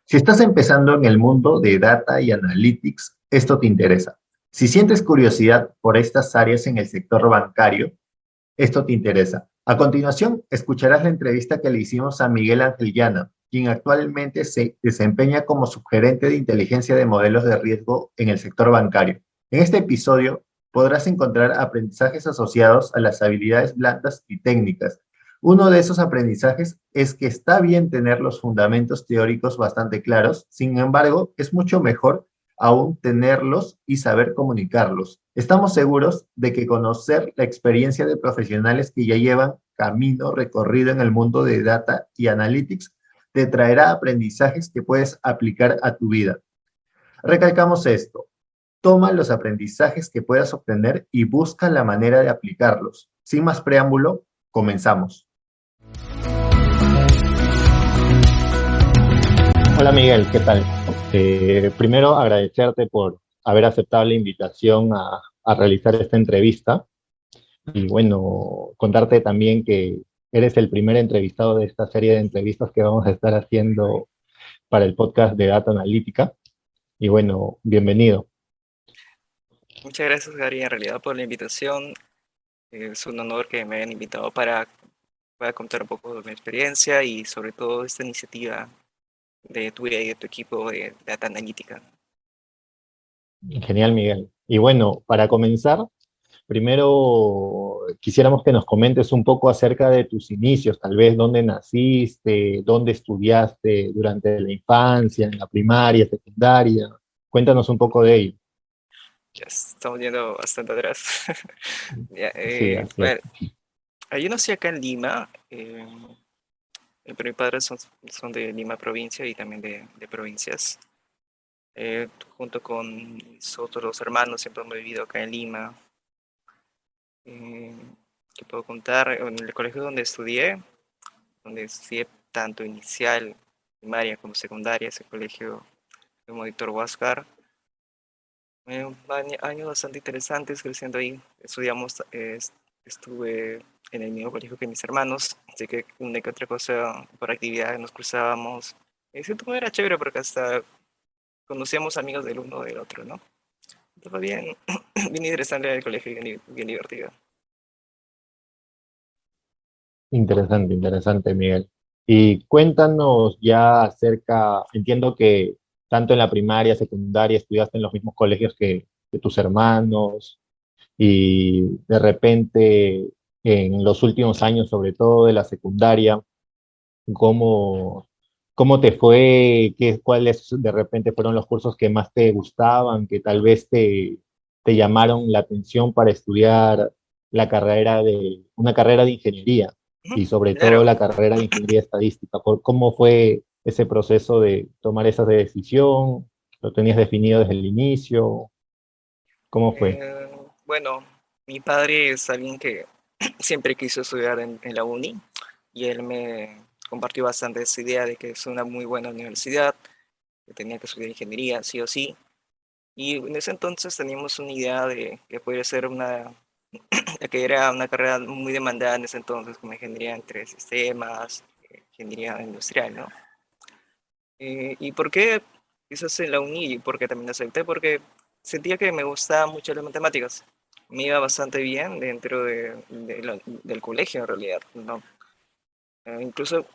Si estás empezando en el mundo de data y analytics, esto te interesa. Si sientes curiosidad por estas áreas en el sector bancario, esto te interesa. A continuación, escucharás la entrevista que le hicimos a Miguel Ángel Llana, quien actualmente se desempeña como subgerente de inteligencia de modelos de riesgo en el sector bancario. En este episodio podrás encontrar aprendizajes asociados a las habilidades blandas y técnicas. Uno de esos aprendizajes es que está bien tener los fundamentos teóricos bastante claros, sin embargo, es mucho mejor aún tenerlos y saber comunicarlos. Estamos seguros de que conocer la experiencia de profesionales que ya llevan camino recorrido en el mundo de data y analytics te traerá aprendizajes que puedes aplicar a tu vida. Recalcamos esto. Toma los aprendizajes que puedas obtener y busca la manera de aplicarlos. Sin más preámbulo, comenzamos. Hola Miguel, ¿qué tal? Primero agradecerte por haber aceptado la invitación a realizar esta entrevista y bueno, contarte también que eres el primer entrevistado de esta serie de entrevistas que vamos a estar haciendo para el podcast de Data Analítica y bueno, bienvenido. Muchas gracias, Gary, en realidad por la invitación. Es un honor que me hayan invitado para contar un poco de mi experiencia y sobre todo esta iniciativa de tuya y de tu equipo de Data Analítica. Genial, Miguel. Y bueno, para comenzar, primero quisiéramos que nos comentes un poco acerca de tus inicios, tal vez dónde naciste, dónde estudiaste durante la infancia, en la primaria, secundaria. Cuéntanos un poco de ello. Ya estamos yendo bastante atrás. Ya, Sí, así es. bueno, yo nací acá en Lima, pero mis padres son de Lima provincia y también de provincias. Junto con mis otros hermanos siempre hemos vivido acá en Lima. Eh, ¿Qué puedo contar? En el colegio donde estudié tanto inicial, primaria como secundaria, ese colegio de Monitor Huáscar. Años bastante interesantes creciendo ahí. Estuve en el mismo colegio que mis hermanos, así que una que otra cosa por actividades nos cruzábamos. En cierto modo era chévere porque hasta conocíamos amigos del uno del otro, ¿no? Entonces fue bien, bien interesante el colegio y bien divertido. Interesante, interesante, Miguel. Y cuéntanos ya acerca, entiendo que tanto en la primaria, secundaria, estudiaste en los mismos colegios que tus hermanos y de repente en los últimos años, sobre todo de la secundaria, ¿cómo, cómo te fue? ¿Cuáles de repente fueron los cursos que más te gustaban, que tal vez te llamaron la atención para estudiar una carrera de ingeniería Ujú. y sobre todo Claro. la carrera de ingeniería estadística? ¿Cómo fue ese proceso de tomar esa decisión? ¿Lo tenías definido desde el inicio? ¿Cómo fue? Eh, bueno, mi padre es alguien que siempre quiso estudiar en la uni y él me compartió bastante esa idea de que es una muy buena universidad, que tenía que estudiar ingeniería, sí o sí. Y en ese entonces teníamos una idea de que podría ser que era una carrera muy demandada en ese entonces, como ingeniería entre sistemas, ingeniería industrial, ¿no? ¿Y por qué quizás en la uni? Y porque también acepté, porque sentía que me gustaban mucho las matemáticas. Me iba bastante bien dentro del colegio, en realidad, ¿no? Incluso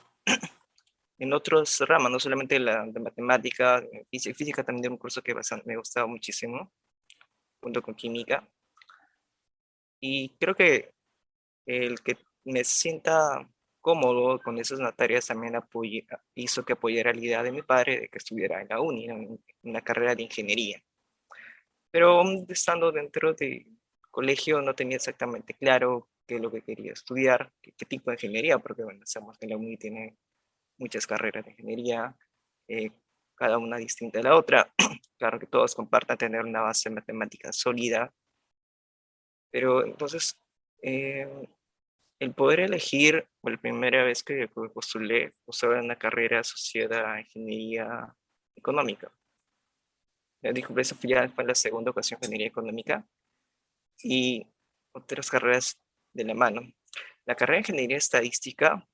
en otros ramas, no solamente la de matemática, física también era un curso que me gustaba muchísimo, junto con química. Y creo que el que me sienta cómodo con esas materias también hizo que apoyara la idea de mi padre de que estuviera en la uni, en una carrera de ingeniería. Pero estando dentro del colegio no tenía exactamente claro qué es lo que quería estudiar, qué tipo de ingeniería, porque bueno, sabemos que la uni tiene muchas carreras de ingeniería, eh, cada una distinta a la otra. Claro que todos compartan tener una base matemática sólida, pero entonces eh, el poder elegir, o la primera vez que postulé una carrera asociada a ingeniería económica. Dijo, eso ya fue la segunda ocasión ingeniería económica y otras carreras de la mano. La carrera de ingeniería estadística,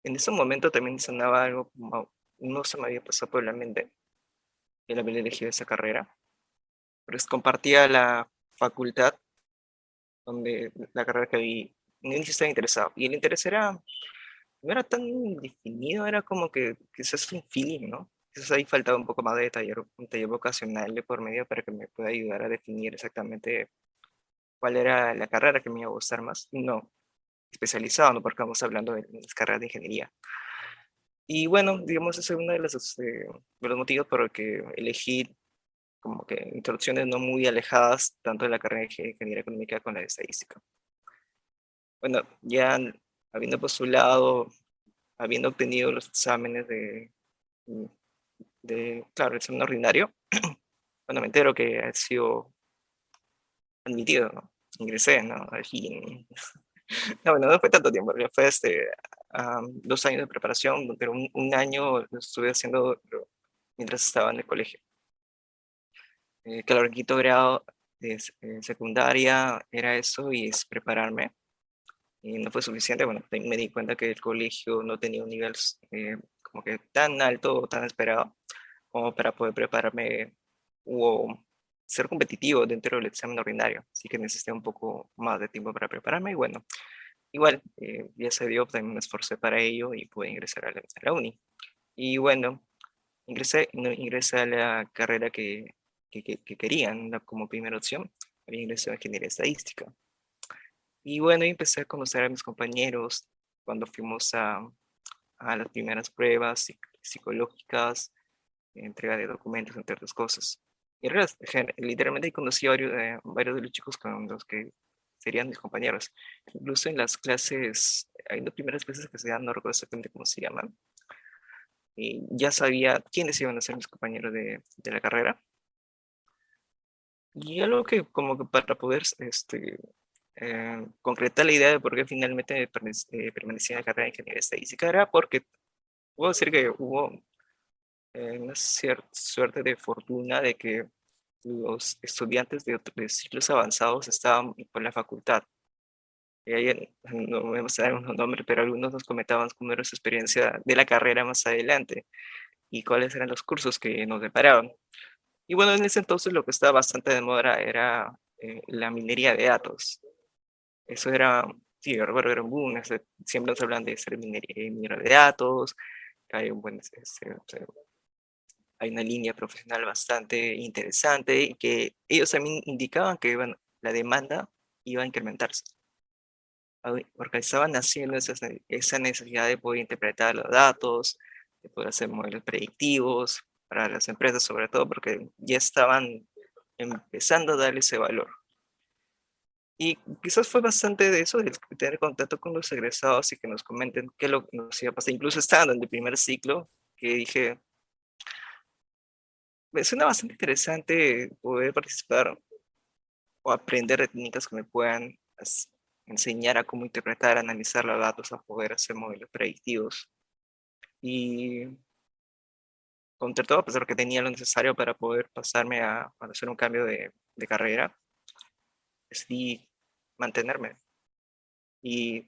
en ese momento también sonaba algo como no se me había pasado por la mente el haber elegido esa carrera, pero compartía la facultad donde la carrera que vi, en inicio estaba interesado, y el interés era, no era tan definido, era como que quizás un feeling, ¿no? Quizás ahí faltaba un poco más de detalle, un taller vocacional de por medio para que me pueda ayudar a definir exactamente cuál era la carrera que me iba a gustar más, y no especializado, ¿no? Porque estamos hablando de las carreras de ingeniería. Y bueno, digamos, ese es uno de los motivos por el que elegí como que introducciones no muy alejadas tanto de la carrera de ingeniería económica con la de estadística. Bueno, ya habiendo postulado, habiendo obtenido los exámenes claro, el examen ordinario, bueno, me entero que ha sido admitido, ¿no? Ingresé, ¿no? Aquí, no, bueno, no fue tanto tiempo, ya fue 2 años de preparación, pero un año lo estuve haciendo mientras estaba en el colegio. Claro, el quinto grado de secundaria era eso y es prepararme. Y no fue suficiente, bueno, me di cuenta que el colegio no tenía un nivel como que tan alto o tan esperado como para poder prepararme o ser competitivo dentro del examen ordinario. Así que necesité un poco más de tiempo para prepararme y bueno, igual ya se dio, también me esforcé para ello y pude ingresar a la uni. Y bueno, no ingresé a la carrera que querían como primera opción. Había ingresado a ingeniería estadística. Y bueno, y empecé a conocer a mis compañeros cuando fuimos a las primeras pruebas psicológicas, entrega de documentos, entre otras cosas. Y literalmente conocí varios de los chicos con los que serían mis compañeros. Incluso en las clases, hay unas primeras clases que se dan, no recuerdo exactamente cómo se llaman, y ya sabía quiénes iban a ser mis compañeros de la carrera. Y algo que como que para poder concretar la idea de por qué finalmente permanecí en la carrera de ingeniería estadística era porque puedo decir que hubo una cierta suerte de fortuna de que los estudiantes de ciclos avanzados estaban por la facultad. Y ahí, no vamos a dar unos nombres, pero algunos nos comentaban cómo era su experiencia de la carrera más adelante y cuáles eran los cursos que nos deparaban. Y bueno, en ese entonces lo que estaba bastante de moda era la minería de datos. Eso era, sí, yo recuerdo, era un boom. Siempre nos hablan de ser minero de datos, que hay hay una línea profesional bastante interesante y que ellos también indicaban que bueno, la demanda iba a incrementarse, porque estaban haciendo esa necesidad de poder interpretar los datos, de poder hacer modelos predictivos para las empresas, sobre todo porque ya estaban empezando a darle ese valor. Y quizás fue bastante de eso, de tener contacto con los egresados y que nos comenten qué es lo que nos iba a pasar, incluso estando en el primer ciclo, que dije, me suena bastante interesante poder participar o aprender de técnicas que me puedan enseñar a cómo interpretar, analizar los datos, a poder hacer modelos predictivos. Y contra todo, a pesar de que tenía lo necesario para poder pasarme a hacer un cambio de carrera, decidí mantenerme. Y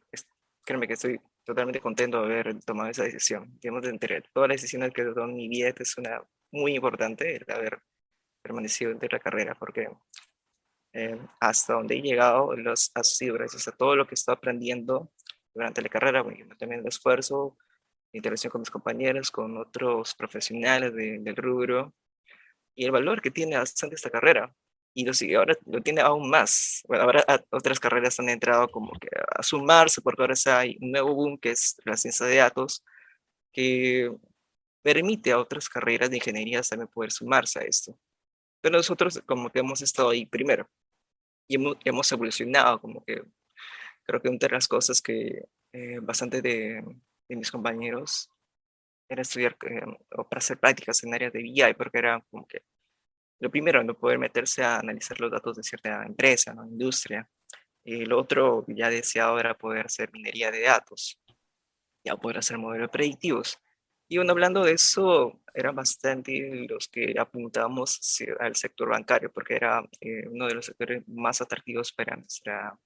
créeme que estoy totalmente contento de haber tomado esa decisión. Digamos, de entre todas las decisiones que he tomado en mi vida, esta es una muy importante, el haber permanecido dentro de la carrera, porque hasta donde he llegado ha sido gracias a todo lo que he estado aprendiendo durante la carrera, bueno, también el esfuerzo, la interacción con mis compañeros, con otros profesionales del rubro, y el valor que tiene bastante esta carrera. Y ahora lo tiene aún más. Bueno, ahora otras carreras han entrado como que a sumarse, porque ahora hay un nuevo boom que es la ciencia de datos, que permite a otras carreras de ingeniería también poder sumarse a esto. Pero nosotros como que hemos estado ahí primero y hemos evolucionado, como que creo que una de las cosas que bastante de mis compañeros era estudiar o para hacer prácticas en áreas de BI, porque era como que lo primero, no poder meterse a analizar los datos de cierta empresa, ¿no? Industria. Y lo otro, ya deseado, era poder hacer minería de datos, ya poder hacer modelos predictivos. Y bueno, hablando de eso, eran bastante los que apuntábamos al sector bancario, porque era uno de los sectores más atractivos para nuestra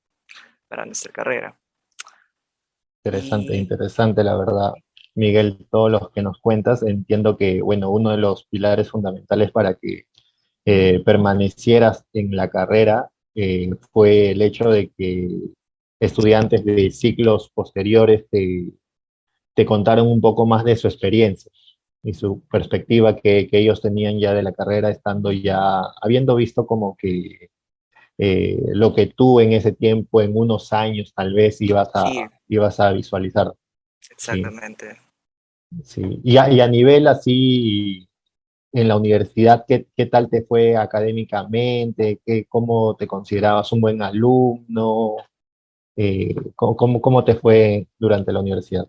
carrera. Interesante, Y interesante, la verdad. Miguel, todos los que nos cuentas. Entiendo que, bueno, uno de los pilares fundamentales para que permanecieras en la carrera fue el hecho de que estudiantes de ciclos posteriores te contaron un poco más de su experiencia y su perspectiva que ellos tenían ya de la carrera, estando ya, habiendo visto como que lo que tú en ese tiempo, en unos años tal vez Sí, ibas a visualizar. Sí, exactamente. sí. Y a nivel así, en la universidad, qué tal te fue académicamente? ¿Cómo te considerabas un buen alumno? ¿Cómo te fue durante la universidad?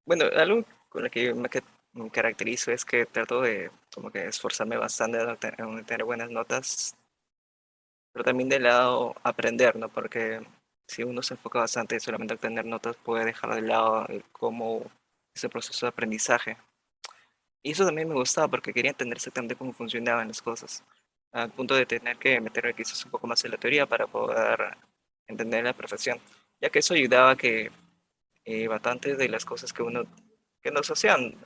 Bueno, algo con lo que me caracterizo es que trato de como que esforzarme bastante en tener buenas notas, pero también del lado aprender, ¿no? Porque si uno se enfoca bastante solamente a obtener notas, puede dejar de lado cómo ese proceso de aprendizaje. Y eso también me gustaba porque quería entender exactamente cómo funcionaban las cosas, al punto de tener que meterme quizás un poco más en la teoría para poder entender la profesión, ya que eso ayudaba a que bastantes de las cosas que nos hacían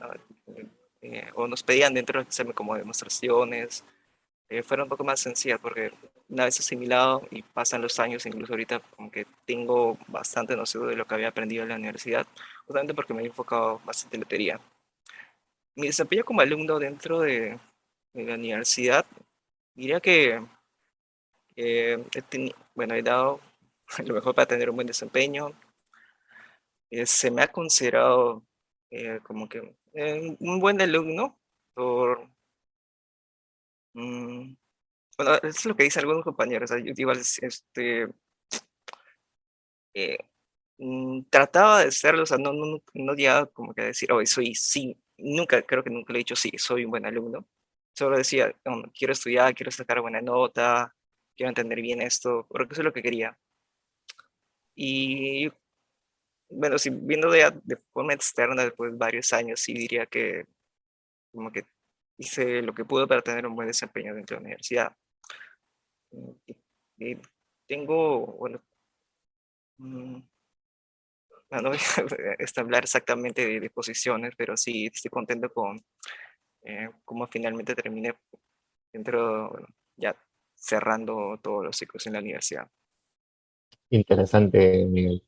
o nos pedían dentro del examen como demostraciones, fueran un poco más sencillas, porque una vez asimilado y pasan los años, incluso ahorita como que tengo bastante noción de lo que había aprendido en la universidad, justamente porque me he enfocado bastante en la teoría. Mi desempeño como alumno dentro de la universidad, diría que bueno, he dado lo mejor para tener un buen desempeño. Se me ha considerado como que un buen alumno por, mm, bueno, eso es lo que dicen algunos compañeros. Yo igual, eh, trataba de serlo, o sea, no llegaba como que a decir, hoy soy, sí, nunca, creo que nunca le he dicho, sí, soy un buen alumno. Solo decía, "No, quiero estudiar, quiero sacar buena nota, quiero entender bien esto, porque eso es lo que quería". Y bueno, si viendo de forma externa, después de varios años, sí diría que como que hice lo que pude para tener un buen desempeño dentro de la universidad. Y, y tengo, bueno, mm, no voy a hablar exactamente de posiciones, pero sí estoy contento con cómo finalmente terminé dentro, bueno, ya cerrando todos los ciclos en la universidad. Interesante, Miguel.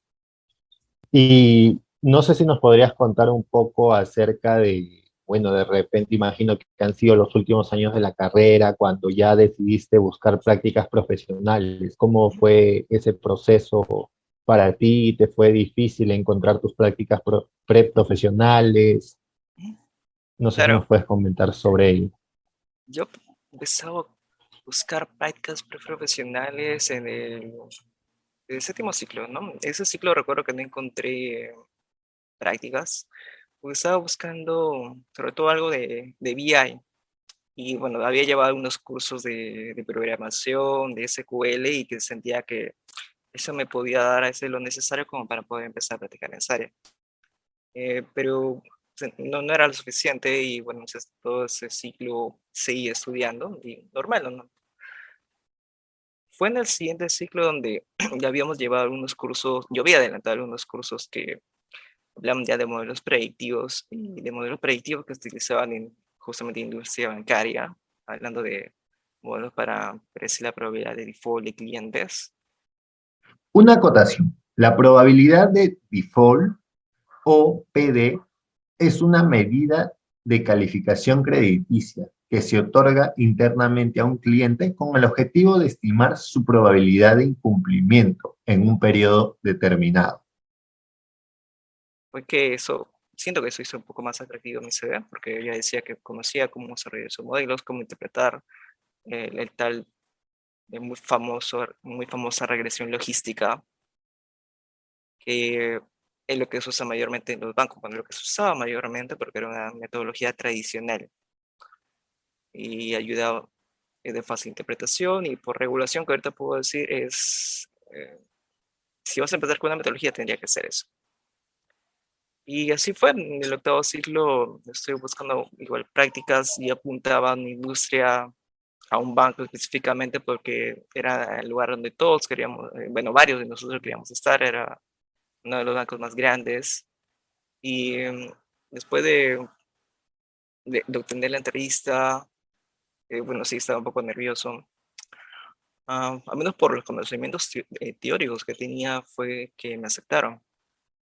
Y no sé si nos podrías contar un poco acerca de, bueno, de repente imagino que han sido los últimos años de la carrera, cuando ya decidiste buscar prácticas profesionales. ¿Cómo fue ese proceso para ti? ¿Te fue difícil encontrar tus prácticas preprofesionales? No sé si nos Claro, puedes comentar sobre ello. yo empezaba a buscar prácticas profesionales en el séptimo ciclo, ¿no? Ese ciclo recuerdo que no encontré prácticas, porque estaba buscando sobre todo algo de BI. Y bueno, había llevado unos cursos de programación, de SQL, y que sentía que eso me podía dar a ese lo necesario como para poder empezar a practicar en esa área. Pero no era lo suficiente y bueno, entonces todo ese ciclo seguí estudiando y normal, ¿no? Fue en el siguiente ciclo donde ya habíamos llevado algunos cursos, yo había adelantado algunos cursos que hablaban ya de modelos predictivos y de modelos predictivos que se utilizaban en justamente industria bancaria, hablando de modelos para predecir la probabilidad de default de clientes. Una acotación. La probabilidad de default o PD es una medida de calificación crediticia que se otorga internamente a un cliente con el objetivo de estimar su probabilidad de incumplimiento en un periodo determinado. Fue que eso, siento que eso hizo un poco más atractivo mi CV, porque ella decía que conocía cómo desarrollar esos modelos, cómo interpretar el tal muy famosa regresión logística, que es lo que se usa mayormente en los bancos, bueno, lo que se usaba mayormente porque era una metodología tradicional y ayudaba de fácil interpretación y por regulación que ahorita puedo decir es, si vas a empezar con una metodología tendría que ser eso. Y así fue, en el octavo ciclo estoy buscando igual prácticas y apuntaba a una industria, a un banco específicamente porque era el lugar donde todos queríamos, bueno, varios de nosotros queríamos estar, era uno de los bancos más grandes Y después de obtener la entrevista, bueno, sí, estaba un poco nervioso. Al menos por los conocimientos teóricos que tenía, fue que me aceptaron.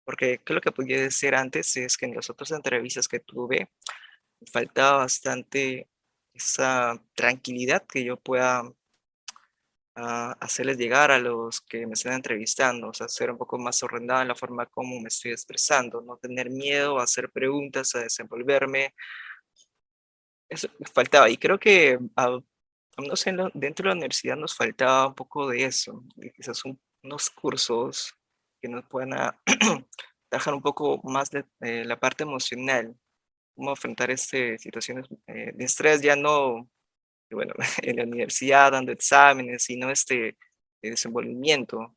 Porque creo que podía decir antes es que en las otras entrevistas que tuve, faltaba bastante esa tranquilidad que yo pueda hacerles llegar a los que me estén entrevistando, o sea, ser un poco más ordenada en la forma como me estoy expresando, no tener miedo a hacer preguntas, a desenvolverme. Eso me faltaba y creo que al menos dentro de la universidad nos faltaba un poco de eso, de quizás unos cursos que nos puedan trabajar un poco más de la parte emocional, cómo afrontar situaciones de estrés, ya no, bueno, en la universidad dando exámenes, sino de desenvolvimiento,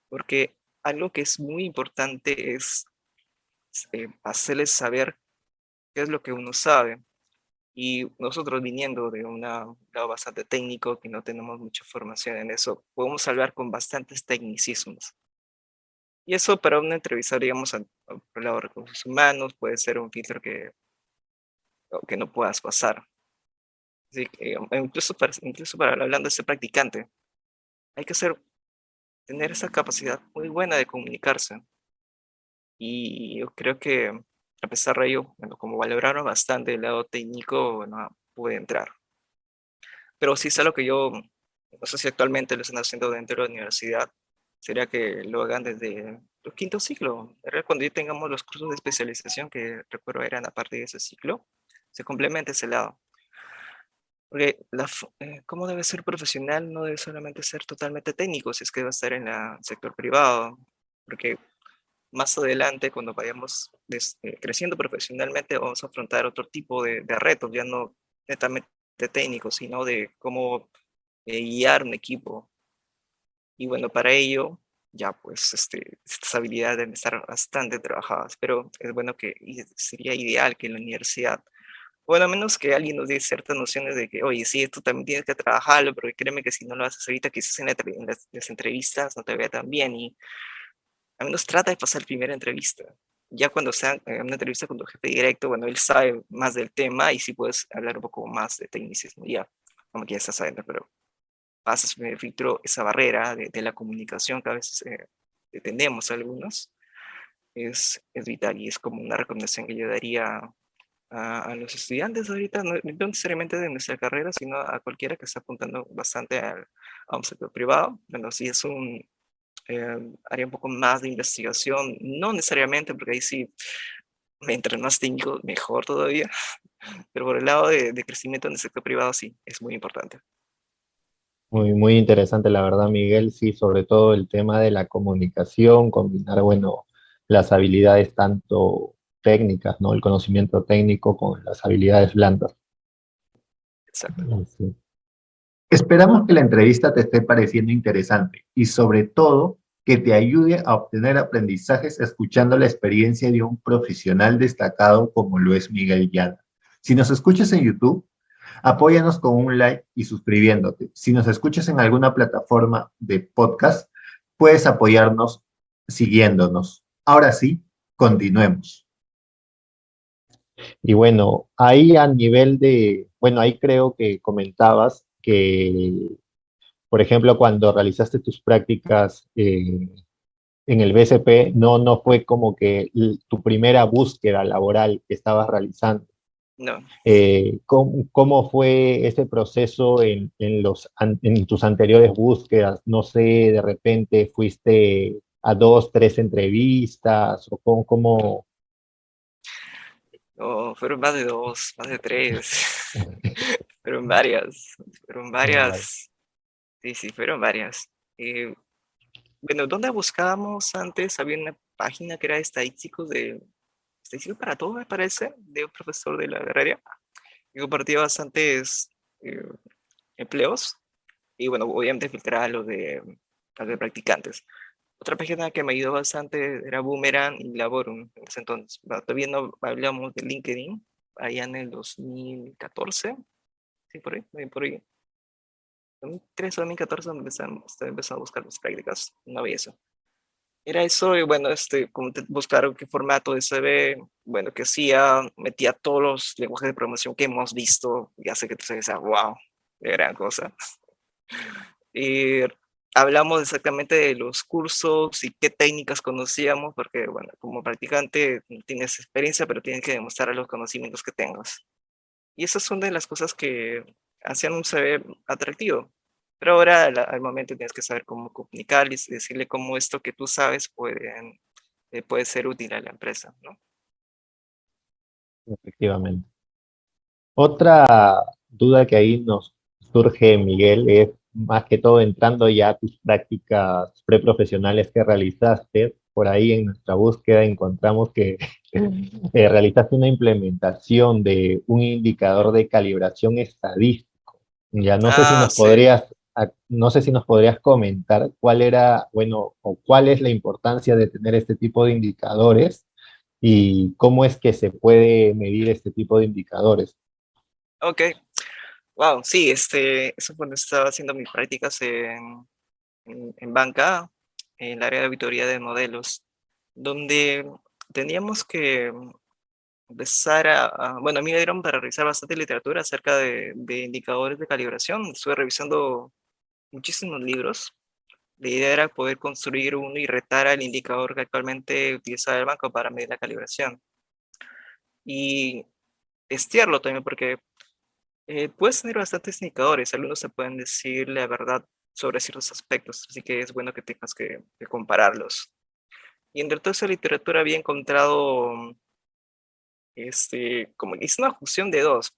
porque algo que es muy importante es hacerles saber qué es lo que uno sabe. Y nosotros viniendo de un lado bastante técnico, que no tenemos mucha formación en eso, podemos hablar con bastantes tecnicismos. Y eso para una entrevista, digamos, por el lado de recursos humanos, puede ser un filtro que no puedas pasar. Así que, incluso para hablando de ser practicante, hay que tener esa capacidad muy buena de comunicarse. Y yo creo que a pesar de ello, bueno, como valoraron bastante el lado técnico, bueno, pude entrar. Pero sí es algo que yo, no sé si actualmente lo están haciendo dentro de la universidad, sería que lo hagan desde el quinto ciclo. Era cuando ya tengamos los cursos de especialización, que recuerdo eran a partir de ese ciclo, se complementa ese lado. Porque cómo debe ser profesional no debe solamente ser totalmente técnico, si es que va a estar en el sector privado, porque más adelante, cuando vayamos creciendo profesionalmente, vamos a afrontar otro tipo de retos, ya no netamente técnicos, sino de cómo guiar un equipo. Y bueno, para ello, ya pues estas habilidades deben estar bastante trabajadas, pero es bueno y sería ideal que en la universidad, bueno, a menos que alguien nos dé ciertas nociones de que, oye, sí, esto también tienes que trabajarlo, pero créeme que si no lo haces ahorita, quizás en las entrevistas no te vea tan bien y al menos trata de pasar primera entrevista. Ya cuando sea una entrevista con tu jefe directo, bueno, él sabe más del tema y sí puedes hablar un poco más de tecnicismo, ya, como que ya estás adentro, pero pasas primer filtro, esa barrera de la comunicación que a veces tenemos algunos, es vital y es como una recomendación que yo daría a los estudiantes ahorita, no necesariamente de nuestra carrera, sino a cualquiera que está apuntando bastante a un sector privado. Bueno, si es haría un poco más de investigación, no necesariamente, porque ahí sí, mientras más técnico, mejor todavía, pero por el lado de crecimiento en el sector privado sí, es muy importante. Muy, muy interesante, la verdad, Miguel. Sí, sobre todo el tema de la comunicación, combinar, bueno, las habilidades tanto técnicas, ¿no? El conocimiento técnico con las habilidades blandas. Exacto. Sí. Esperamos que la entrevista te esté pareciendo interesante y sobre todo que te ayude a obtener aprendizajes escuchando la experiencia de un profesional destacado como lo es Miguel Llana. Si nos escuchas en YouTube, apóyanos con un like y suscribiéndote. Si nos escuchas en alguna plataforma de podcast, puedes apoyarnos siguiéndonos. Ahora sí, continuemos. Y bueno, ahí a nivel de, bueno, ahí creo que comentabas que, por ejemplo, cuando realizaste tus prácticas en el BCP, no fue como que tu primera búsqueda laboral que estabas realizando. No, ¿Cómo fue ese proceso en tus anteriores búsquedas? No sé, de repente fuiste a dos, tres entrevistas o cómo. no, fueron más de dos, más de tres, fueron Vale. varias, sí, sí, fueron varias. Eh, bueno, ¿dónde buscábamos antes? Había una página que era estadísticos para todo, me parece, de un profesor de la carrera, que compartía bastantes eh, empleos y bueno, obviamente filtrar a los de practicantes. Otra página que me ayudó bastante era Boomerang y Laborum en ese entonces. Bueno, todavía no hablamos de LinkedIn, allá en el 2014, sí, por ahí. 2013 o 2014 donde empezamos a buscar las prácticas, no había eso. Era eso, y bueno, como buscar qué formato de CV, bueno, que hacía, metía todos los lenguajes de programación que hemos visto, y hace que tú digas, wow, gran cosa. Y hablamos exactamente de los cursos y qué técnicas conocíamos, porque, bueno, como practicante no tienes experiencia, pero tienes que demostrar los conocimientos que tengas. Y esas son de las cosas que hacían un CV atractivo. Pero ahora, al momento, tienes que saber cómo comunicar y decirle cómo esto que tú sabes puede ser útil a la empresa, ¿no? Efectivamente. Otra duda que ahí nos surge, Miguel, es más que todo entrando ya a tus prácticas preprofesionales que realizaste. Por ahí en nuestra búsqueda encontramos que realizaste una implementación de un indicador de calibración estadístico. Ya no sé si Ah, nos sí. podrías, no sé si nos podrías comentar cuál era, bueno, o cuál es la importancia de tener este tipo de indicadores y cómo es que se puede medir este tipo de indicadores. Ok. Wow, sí, eso cuando estaba haciendo mis prácticas en banca, en el área de auditoría de modelos, donde teníamos que empezar bueno, a mí me dieron para revisar bastante literatura acerca de indicadores de calibración. Estuve revisando muchísimos libros. La idea era poder construir uno y retar al indicador que actualmente utiliza el banco para medir la calibración. Y testearlo también, porque puedes tener bastantes indicadores. Algunos te pueden decir la verdad sobre ciertos aspectos, así que es bueno que tengas que compararlos. Y entre toda esa literatura había encontrado, como es una fusión de dos,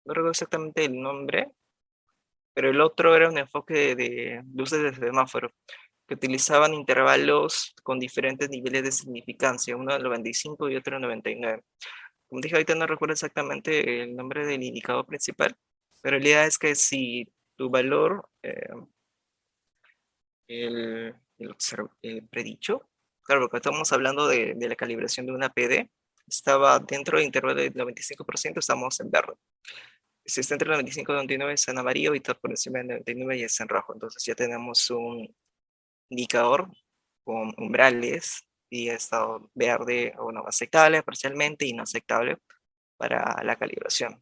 no recuerdo exactamente el nombre, pero el otro era un enfoque de luces de semáforo, que utilizaban intervalos con diferentes niveles de significancia, uno en 95 y otro en 99. Como dije, ahorita no recuerdo exactamente el nombre del indicador principal, pero la idea es que si tu valor, el predicho, claro, porque estamos hablando de la calibración de una PD, estaba dentro del intervalo del 95%, estamos en verde. Si está entre el 95 y 99 es en amarillo y está por encima del 99 y es en rojo. Entonces ya tenemos un indicador con umbrales y estado verde, o no, aceptable parcialmente y no aceptable para la calibración.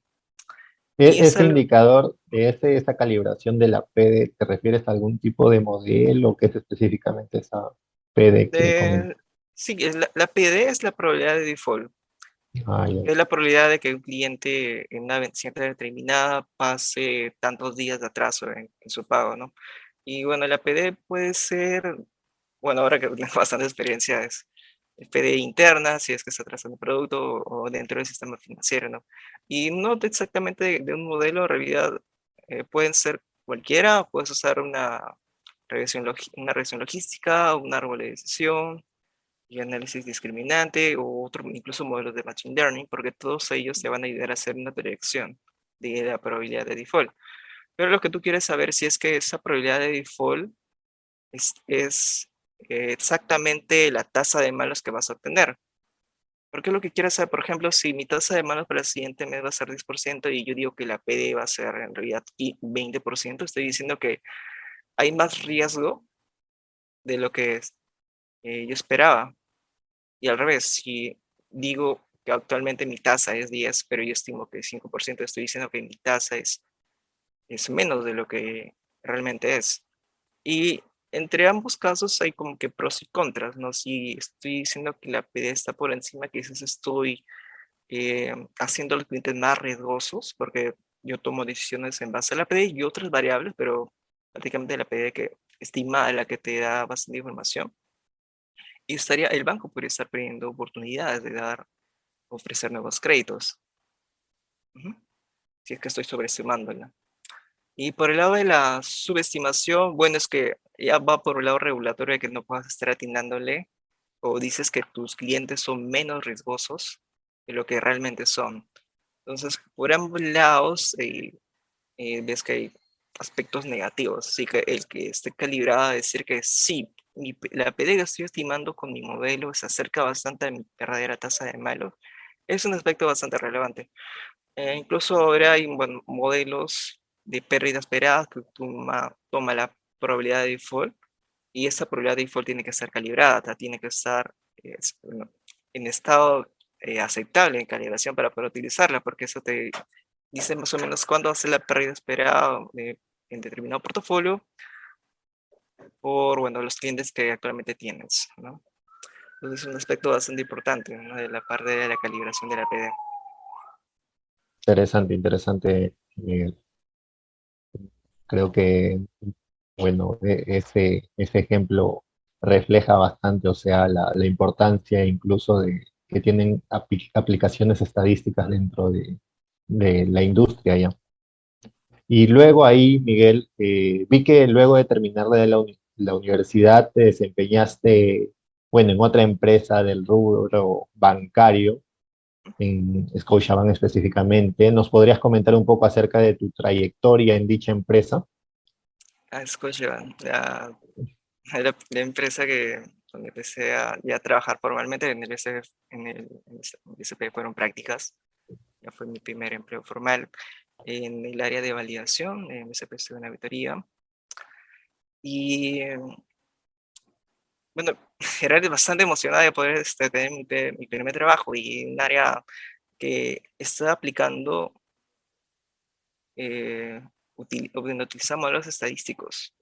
Y es Ese algo, indicador, esa calibración de la PD, ¿te refieres a algún tipo de modelo o qué es específicamente esa PD que comentas? sí, la PD es la probabilidad de default. Ah, ya. Es la probabilidad de que un cliente en una vencida determinada pase tantos días de atraso en su pago, ¿no? Y bueno, la PD puede ser, bueno, ahora que tengo bastante experiencia, es PD interna, si es que está atrasando el producto o dentro del sistema financiero, ¿no? Y no exactamente de un modelo, en realidad pueden ser cualquiera, puedes usar una regresión logística, un árbol de decisión y análisis discriminante o otro, incluso modelos de Machine Learning, porque todos ellos te van a ayudar a hacer una predicción de la probabilidad de default. Pero lo que tú quieres saber si es que esa probabilidad de default es exactamente la tasa de malos que vas a obtener. Porque lo que quieres saber, por ejemplo, si mi tasa de malos para el siguiente mes va a ser 10% y yo digo que la PD va a ser en realidad 20%, estoy diciendo que hay más riesgo de lo que yo esperaba. Y al revés, si digo que actualmente mi tasa es 10, pero yo estimo que es 5%, estoy diciendo que mi tasa es menos de lo que realmente es. Y entre ambos casos hay como que pros y contras, ¿no? Si estoy diciendo que la PD está por encima, quizás estoy haciendo los clientes más riesgosos, porque yo tomo decisiones en base a la PD y otras variables, pero prácticamente la PD que estima la que te da bastante información. Y el banco podría estar perdiendo oportunidades de ofrecer nuevos créditos. Ujú. Si es que estoy sobreestimándola. Y por el lado de la subestimación, bueno, es que ya va por el lado regulatorio de que no puedas estar atinándole o dices que tus clientes son menos riesgosos de lo que realmente son. Entonces, por ambos lados, ves que hay aspectos negativos. Así que el que esté calibrado a decir que sí, la PD que estoy estimando con mi modelo se acerca bastante a mi verdadera tasa de malo, es un aspecto bastante relevante. Incluso ahora hay bueno, modelos de pérdida esperada que toma la probabilidad de default y esta probabilidad de default tiene que estar calibrada, tiene que estar bueno, en estado aceptable en calibración para poder utilizarla, porque eso te dice más o menos cuándo hace la pérdida esperada en determinado portafolio por, bueno, los clientes que actualmente tienes, ¿no? Entonces es un aspecto bastante importante, ¿no? De la parte de la calibración de la PD. Interesante, interesante. Creo que, bueno, ese ejemplo refleja bastante, o sea, la importancia incluso de que tienen aplicaciones estadísticas dentro de la industria ya. Y luego ahí, Miguel, vi que luego de terminar de la universidad te desempeñaste, bueno, en otra empresa del rubro bancario, en Scotiabank específicamente. ¿Nos podrías comentar un poco acerca de tu trayectoria en dicha empresa? A Scotiabank, la empresa donde empecé a ya trabajar formalmente en el BCP, en el BCP fueron prácticas, ya fue mi primer empleo formal en el área de validación, en BCP estuve en una auditoría, y bueno, era bastante emocionada de poder tener mi primer trabajo y un área que estaba aplicando, donde utilizamos modelos estadísticos.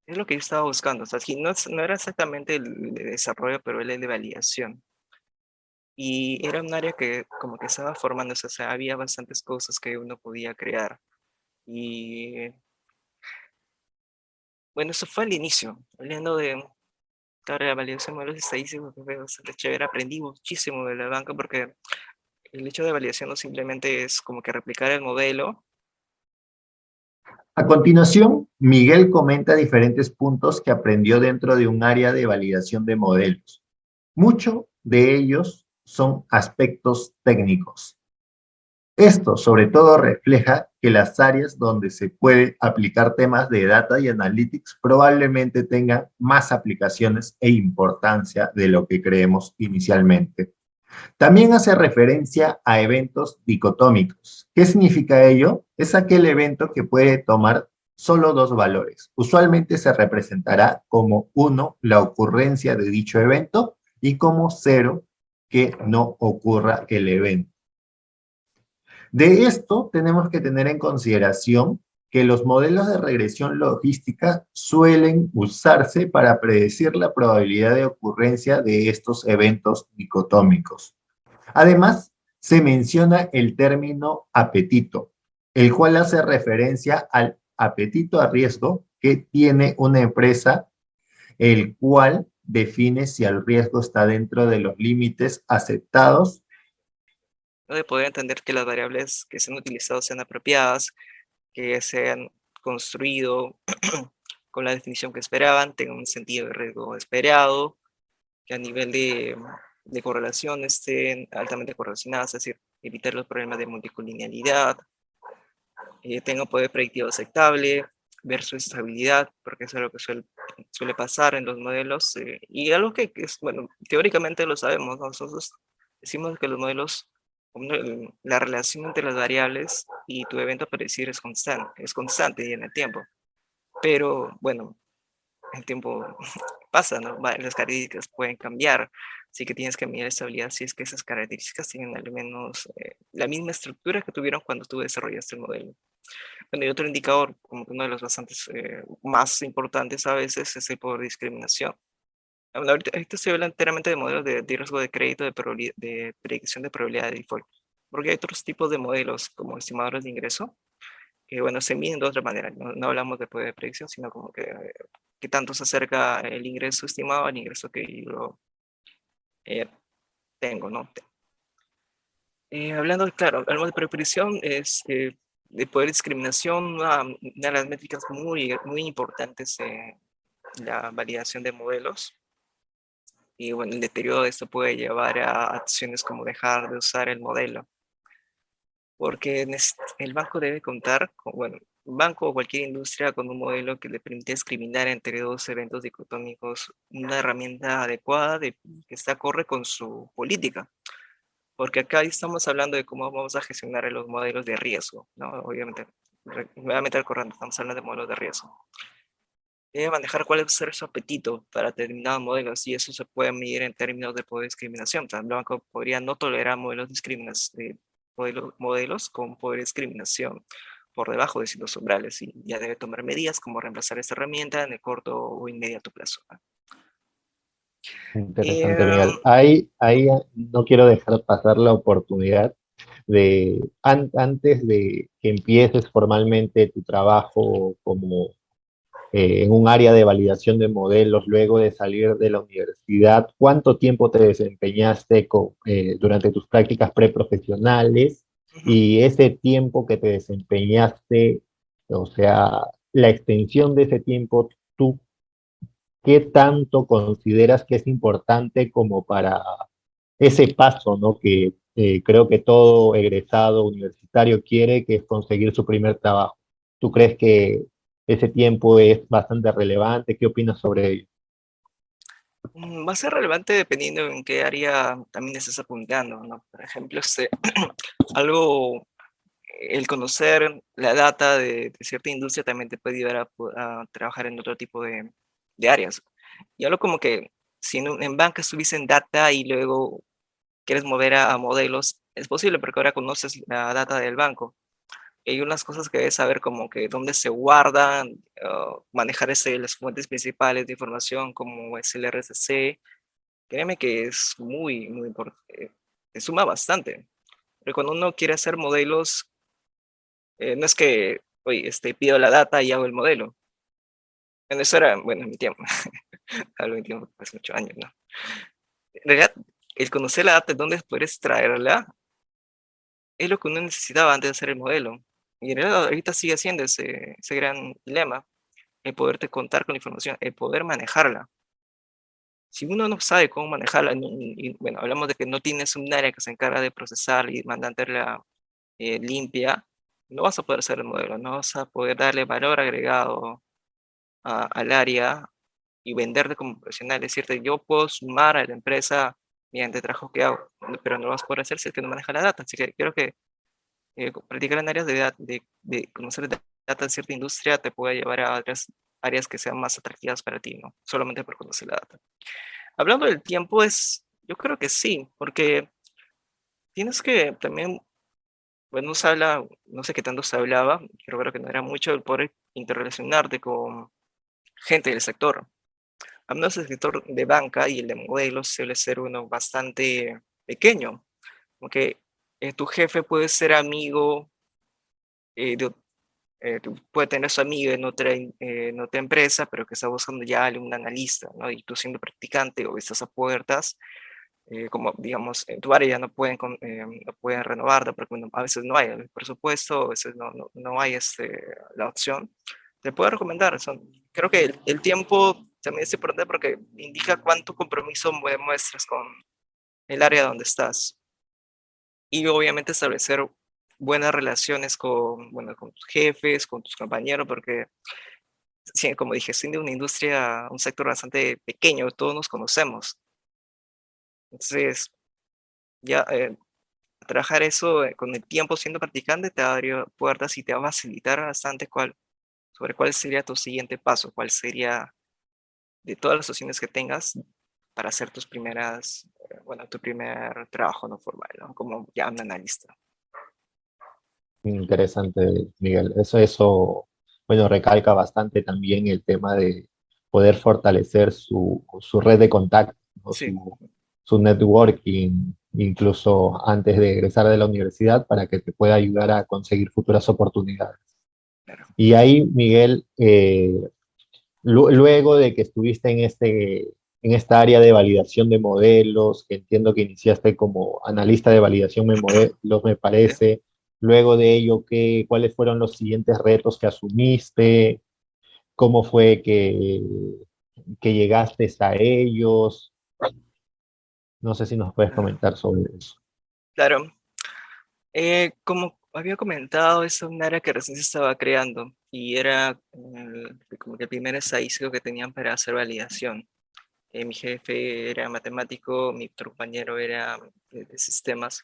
Es lo que yo estaba buscando. O sea, no era exactamente el de desarrollo, pero el de validación. Y era un área que como que estaba formándose, o sea, había bastantes cosas que uno podía crear. Y bueno, eso fue el inicio. Hablando de, claro, la validación de modelos estadísticos, que fue bastante chévere. Aprendí muchísimo de la banca porque el hecho de validación no simplemente es como que replicar el modelo. A continuación, Miguel comenta diferentes puntos que aprendió dentro de un área de validación de modelos. Muchos de ellos son aspectos técnicos. Esto sobre todo refleja que las áreas donde se puede aplicar temas de data y analytics probablemente tengan más aplicaciones e importancia de lo que creemos inicialmente. También hace referencia a eventos dicotómicos. ¿Qué significa ello? Es aquel evento que puede tomar solo dos valores. Usualmente se representará como uno la ocurrencia de dicho evento y como cero que no ocurra el evento. De esto tenemos que tener en consideración que los modelos de regresión logística suelen usarse para predecir la probabilidad de ocurrencia de estos eventos dicotómicos. Además, se menciona el término apetito, el cual hace referencia al apetito a riesgo que tiene una empresa, el cual define si el riesgo está dentro de los límites aceptados. ¿No? De poder entender que las variables que se han utilizado sean apropiadas, que se han construido con la definición que esperaban, tengan un sentido de riesgo esperado, que a nivel de correlación estén altamente correlacionadas, es decir, evitar los problemas de multicolinialidad, tenga un poder predictivo aceptable, ver su estabilidad, porque eso es lo que suele pasar en los modelos, y algo que es, bueno, teóricamente lo sabemos, ¿no? Nosotros decimos que los modelos, la relación entre las variables y tu evento a predecir es constante en el tiempo, pero bueno, el tiempo pasa, ¿no? Las características pueden cambiar, así que tienes que medir estabilidad si es que esas características tienen al menos la misma estructura que tuvieron cuando tú desarrollaste el modelo. Bueno, y otro indicador, como que uno de los bastantes más importantes a veces, es el poder de discriminación. Bueno, ahorita estoy hablando enteramente de modelos de riesgo de crédito, de predicción de probabilidad de default, porque hay otros tipos de modelos, como estimadores de ingreso, que bueno, se miden de otra manera. No hablamos de poder de predicción, sino como que tanto se acerca el ingreso estimado al ingreso que yo eh, tengo, ¿no? Hablando, claro, hablamos de predicción, de poder de discriminación, una de las métricas muy importantes en la validación de modelos. Y bueno, el deterioro de esto puede llevar a acciones como dejar de usar el modelo, porque el banco debe contar con, bueno, un banco o cualquier industria con un modelo que le permite discriminar entre dos eventos dicotómicos, una herramienta adecuada que está acorde con su política. Porque acá estamos hablando de cómo vamos a gestionar los modelos de riesgo, ¿no? Obviamente, nuevamente al corriente, estamos hablando de modelos de riesgo. debe manejar cuál va a ser su apetito para determinados modelos y eso se puede medir en términos de poder de discriminación. El banco podría no tolerar modelos con poder de discriminación por debajo de ciertos umbrales y ya debe tomar medidas como reemplazar esta herramienta en el corto o inmediato plazo. Interesante, Eh, Miguel. Ahí no quiero dejar pasar la oportunidad de, antes de que empieces formalmente tu trabajo como en un área de validación de modelos, luego de salir de la universidad, ¿cuánto tiempo te desempeñaste durante tus prácticas preprofesionales? Ujú. Y ese tiempo que te desempeñaste, o sea, la extensión de ese tiempo, ¿tú qué tanto consideras que es importante como para ese paso, ¿no? Que creo que todo egresado universitario quiere, que es conseguir su primer trabajo. ¿Tú crees que ese tiempo es bastante relevante? ¿Qué opinas sobre ello? Va a ser relevante dependiendo en qué área también estés apuntando, ¿no? Por ejemplo, algo, el conocer la data de cierta industria también te puede ayudar a trabajar en otro tipo de áreas. Y algo como que si en banca estuviste en data y luego quieres mover a modelos, es posible porque ahora conoces la data del banco. Y hay unas cosas que debes saber como que dónde se guardan, manejar las fuentes principales de información como es el RSC. Créeme que es muy importante, te suma bastante. Pero cuando uno quiere hacer modelos, no es que, oye, pido la data y hago el modelo. En eso era, bueno, en mi tiempo, hablo de mi tiempo, hace 8 años, ¿no? En realidad, el conocer la data, de dónde poder extraerla, es lo que uno necesitaba antes de hacer el modelo. Y en realidad ahorita sigue siendo ese gran dilema, el poderte contar con la información, el poder manejarla. Si uno no sabe cómo manejarla, y, bueno, hablamos de que no tienes un área que se encarga de procesar y mantenerla limpia, no vas a poder hacer el modelo, no vas a poder darle valor agregado al área y venderte como profesional. Es cierto, yo puedo sumar a la empresa mediante el trabajo que hago, pero no lo vas a poder hacer si es que no maneja la data. Así que creo que practicar en áreas de conocer data en cierta industria te puede llevar a otras áreas que sean más atractivas para ti, ¿no? Solamente por conocer la data. Hablando del tiempo, yo creo que sí, porque tienes que también, bueno, se habla, no sé qué tanto se hablaba, pero creo que no era mucho el poder interrelacionarte con gente del sector. Al menos el sector de banca y el de modelos suele ser uno bastante pequeño, porque tu jefe puede ser amigo, puede tener su amigo en otra empresa, pero que está buscando ya un analista, ¿no? Y tú siendo practicante o estás a puertas, como digamos, en tu área ya no pueden renovarte porque bueno, a veces no hay el presupuesto, a veces no hay la opción, te puedo recomendar. Creo que el tiempo también es importante porque indica cuánto compromiso muestras con el área donde estás y obviamente establecer buenas relaciones bueno, con tus jefes, con tus compañeros, porque sí, como dije, siendo una industria, un sector bastante pequeño, todos nos conocemos. Entonces, ya trabajar eso con el tiempo siendo practicante te va a abrir puertas y te va a facilitar bastante sobre cuál sería tu siguiente paso, cuál sería de todas las opciones que tengas para hacer bueno, tu primer trabajo no formal, ¿no? Como ya un analista. Interesante, Miguel. Eso, bueno, recalca bastante también el tema de poder fortalecer su red de contactos, ¿no? Sí, Su networking, incluso antes de egresar de la universidad, para que te pueda ayudar a conseguir futuras oportunidades. claro. Y ahí, Miguel, luego de que estuviste en esta área de validación de modelos, que entiendo que iniciaste como analista de validación de modelos, me Sí. parece, luego de ello, ¿cuáles fueron los siguientes retos que asumiste? ¿Cómo fue que llegaste a ellos? No sé si nos puedes comentar sobre eso. Claro, como había comentado, es un área que recién se estaba creando y era como que el primer ensayo que tenían para hacer validación. Mi jefe era matemático, mi otro compañero era de sistemas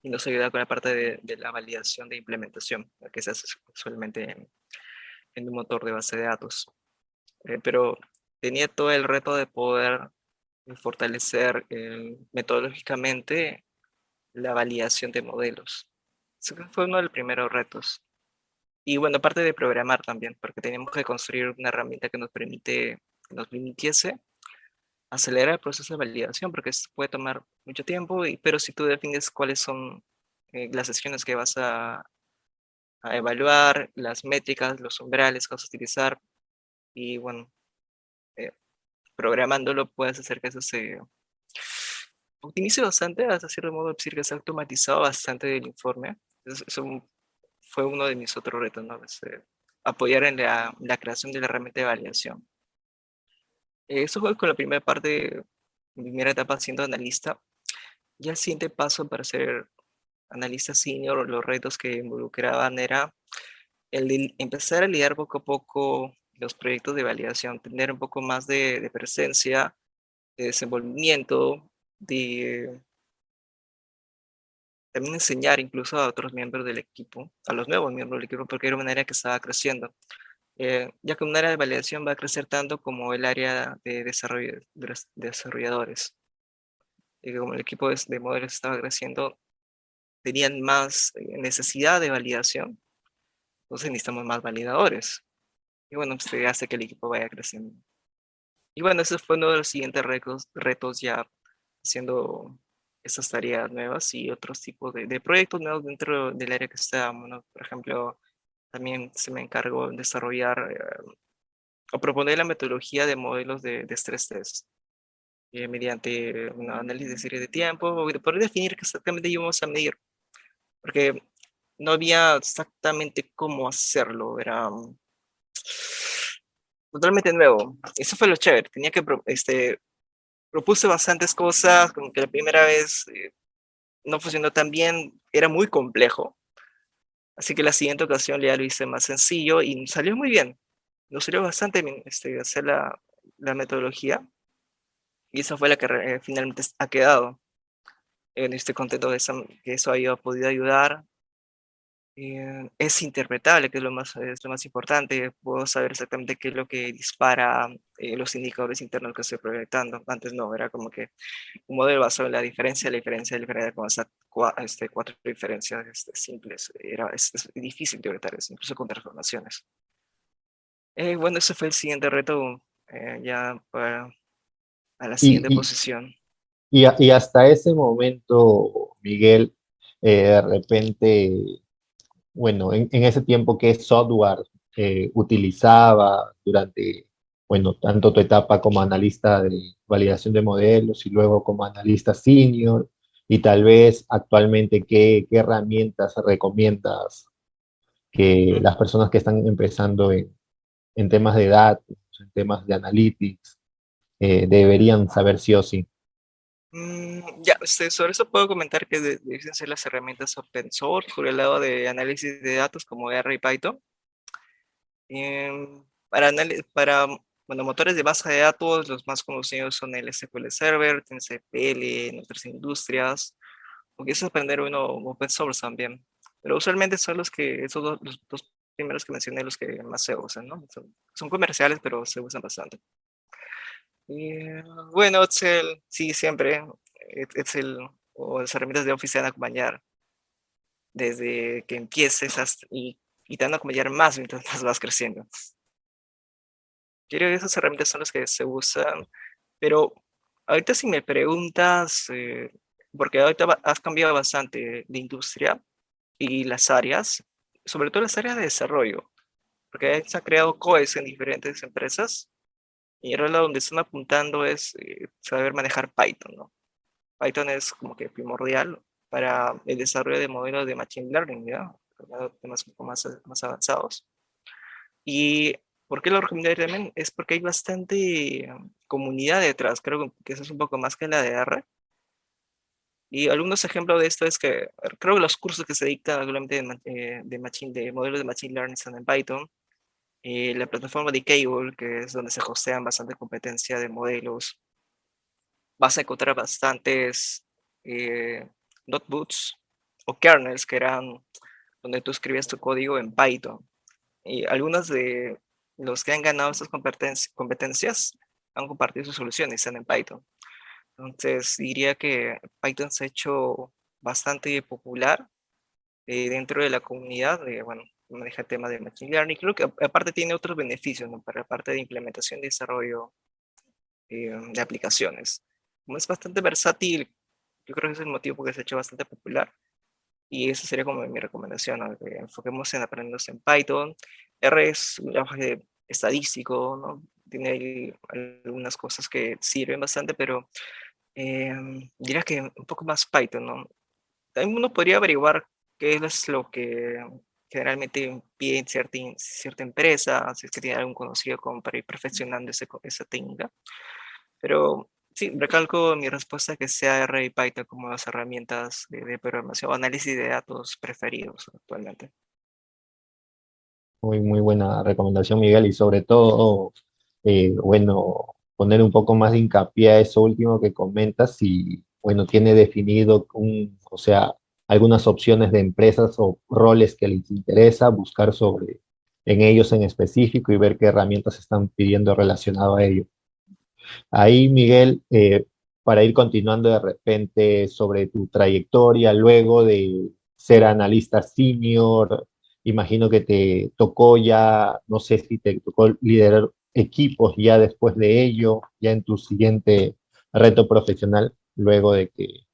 y nos ayudaba con la parte de la validación de implementación, la que se hace usualmente en un motor de base de datos. pero tenía todo el reto de poder fortalecer metodológicamente la validación de modelos. Eso fue uno de los primeros retos. Y bueno, aparte de programar también, porque teníamos que construir una herramienta que nos permitiese acelerar el proceso de validación, porque esto puede tomar mucho tiempo, pero si tú defines cuáles son las sesiones que vas a evaluar, las métricas, los umbrales que vas a utilizar, y bueno, eh, programándolo puedes hacer que eso se optimice bastante, hasta cierto modo decir que se ha automatizado bastante el informe. Eso fue uno de mis otros retos, ¿no? Apoyar en la creación de la herramienta de validación. Eso fue con la primera parte, mi primera etapa siendo analista. Ya el siguiente paso para ser analista senior, los retos que involucraban era el de empezar a lidiar poco a poco los proyectos de validación, tener un poco más de presencia, de desenvolvimiento, de también enseñar incluso a otros miembros del equipo, a los nuevos miembros del equipo, porque era una área que estaba creciendo. Ya que un área de validación va a crecer tanto como el área de desarrollo de los desarrolladores. Y que como el equipo de modelos estaba creciendo, tenían más necesidad de validación, entonces necesitamos más validadores. Y bueno, pues hace que el equipo vaya creciendo. Y bueno, ese fue uno de los siguientes retos ya haciendo esas tareas nuevas y otros tipos de proyectos nuevos dentro del área que estábamos, ¿no? Por ejemplo, también se me encargó de desarrollar o proponer la metodología de modelos de stress test mediante un análisis de serie de tiempo, o de poder definir qué exactamente íbamos a medir, porque no había exactamente cómo hacerlo, era totalmente nuevo. Eso fue lo chévere, propuse bastantes cosas, como que la primera vez no funcionó tan bien, era muy complejo, así que la siguiente ocasión ya lo hice más sencillo y salió muy bien, nos salió bastante bien hacer la metodología. Y esa fue la que finalmente ha quedado. Estoy contento de que eso haya podido ayudar. Es interpretable, que es lo más importante. Puedo saber exactamente qué es lo que dispara los indicadores internos que estoy proyectando. Antes no, era como que un modelo basado en la diferencia era con esas cuatro diferencias simples. Es difícil de interpretar eso, incluso con transformaciones. Bueno, ese fue el siguiente reto ya para a la siguiente Y, posición. y hasta ese momento, Miguel, de repente, bueno, en ese tiempo, ¿qué software utilizaba durante, bueno, tanto tu etapa como analista de validación de modelos y luego como analista senior? Y tal vez actualmente, ¿qué herramientas recomiendas que las personas que están empezando en temas de datos, en temas de analytics, deberían saber sí o sí? Ya, sobre eso puedo comentar que deben ser las herramientas open source por el lado de análisis de datos como R y Python. Para bueno, motores de base de datos, los más conocidos son el SQL Server, TensorFL, en otras industrias, o quieres aprender uno open source también. Pero usualmente son los dos primeros que mencioné, los que más se usan, ¿no? Son comerciales, pero se usan bastante. Y bueno, Excel, sí, siempre. Excel o las herramientas de Office te van a acompañar desde que empieces y te van a acompañar más mientras más vas creciendo. Yo creo que esas herramientas son las que se usan, pero ahorita si me preguntas, porque ahorita has cambiado bastante de industria y las áreas, sobre todo las áreas de desarrollo, porque se han creado COEs en diferentes empresas y en realidad donde están apuntando es saber manejar Python, ¿no? Python es como que primordial para el desarrollo de modelos de Machine Learning, ¿ya? Temas un poco más avanzados. ¿Y por qué lo recomendaría también? Es porque hay bastante comunidad detrás, creo que eso es un poco más que la de R. Y algunos ejemplos de esto es que creo que los cursos que se dictan actualmente de modelos de Machine Learning están en Python. La plataforma de Cable, que es donde se hostean bastante competencia de modelos, vas a encontrar bastantes notebooks o kernels que eran donde tú escribías tu código en Python. Y algunas de los que han ganado estas competencias han compartido sus soluciones, están en Python. Entonces diría que Python se ha hecho bastante popular dentro de la comunidad, bueno, maneja el tema de Machine Learning. Creo que aparte tiene otros beneficios, ¿no? Para la parte de implementación y desarrollo de aplicaciones. Como es bastante versátil, yo creo que ese es el motivo por el que se ha hecho bastante popular. Y esa sería como mi recomendación, ¿no? Que enfoquemos en aprendernos en Python. R es un lenguaje estadístico, ¿no? Tiene ahí algunas cosas que sirven bastante, pero diría que un poco más Python, ¿no? También uno podría averiguar qué es lo que generalmente pide cierta empresa, si es que tiene algún conocido como para ir perfeccionando esa técnica. Pero sí, recalco mi respuesta que sea R y Python como las herramientas de programación o análisis de datos preferidos actualmente. Muy, muy buena recomendación, Miguel, y sobre todo, bueno, poner un poco más de hincapié a eso último que comentas y, bueno, tiene definido o sea, algunas opciones de empresas o roles que les interesa, buscar en ellos en específico y ver qué herramientas están pidiendo relacionado a ello. Ahí, Miguel, para ir continuando de repente sobre tu trayectoria luego de ser analista senior, imagino que te tocó ya, no sé si te tocó liderar equipos ya después de ello, ya en tu siguiente reto profesional, luego de que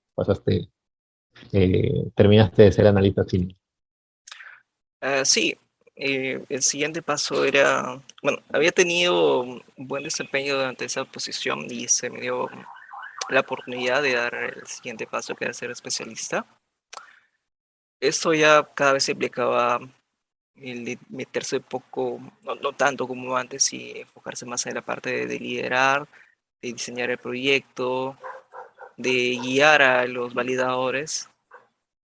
terminaste de ser analista senior. Sí, el siguiente paso era, bueno, había tenido un buen desempeño durante esa posición y se me dio la oportunidad de dar el siguiente paso, que era ser especialista. Esto ya cada vez implicaba el de meterse poco, no tanto como antes, y enfocarse más en la parte de liderar, de diseñar el proyecto, de guiar a los validadores,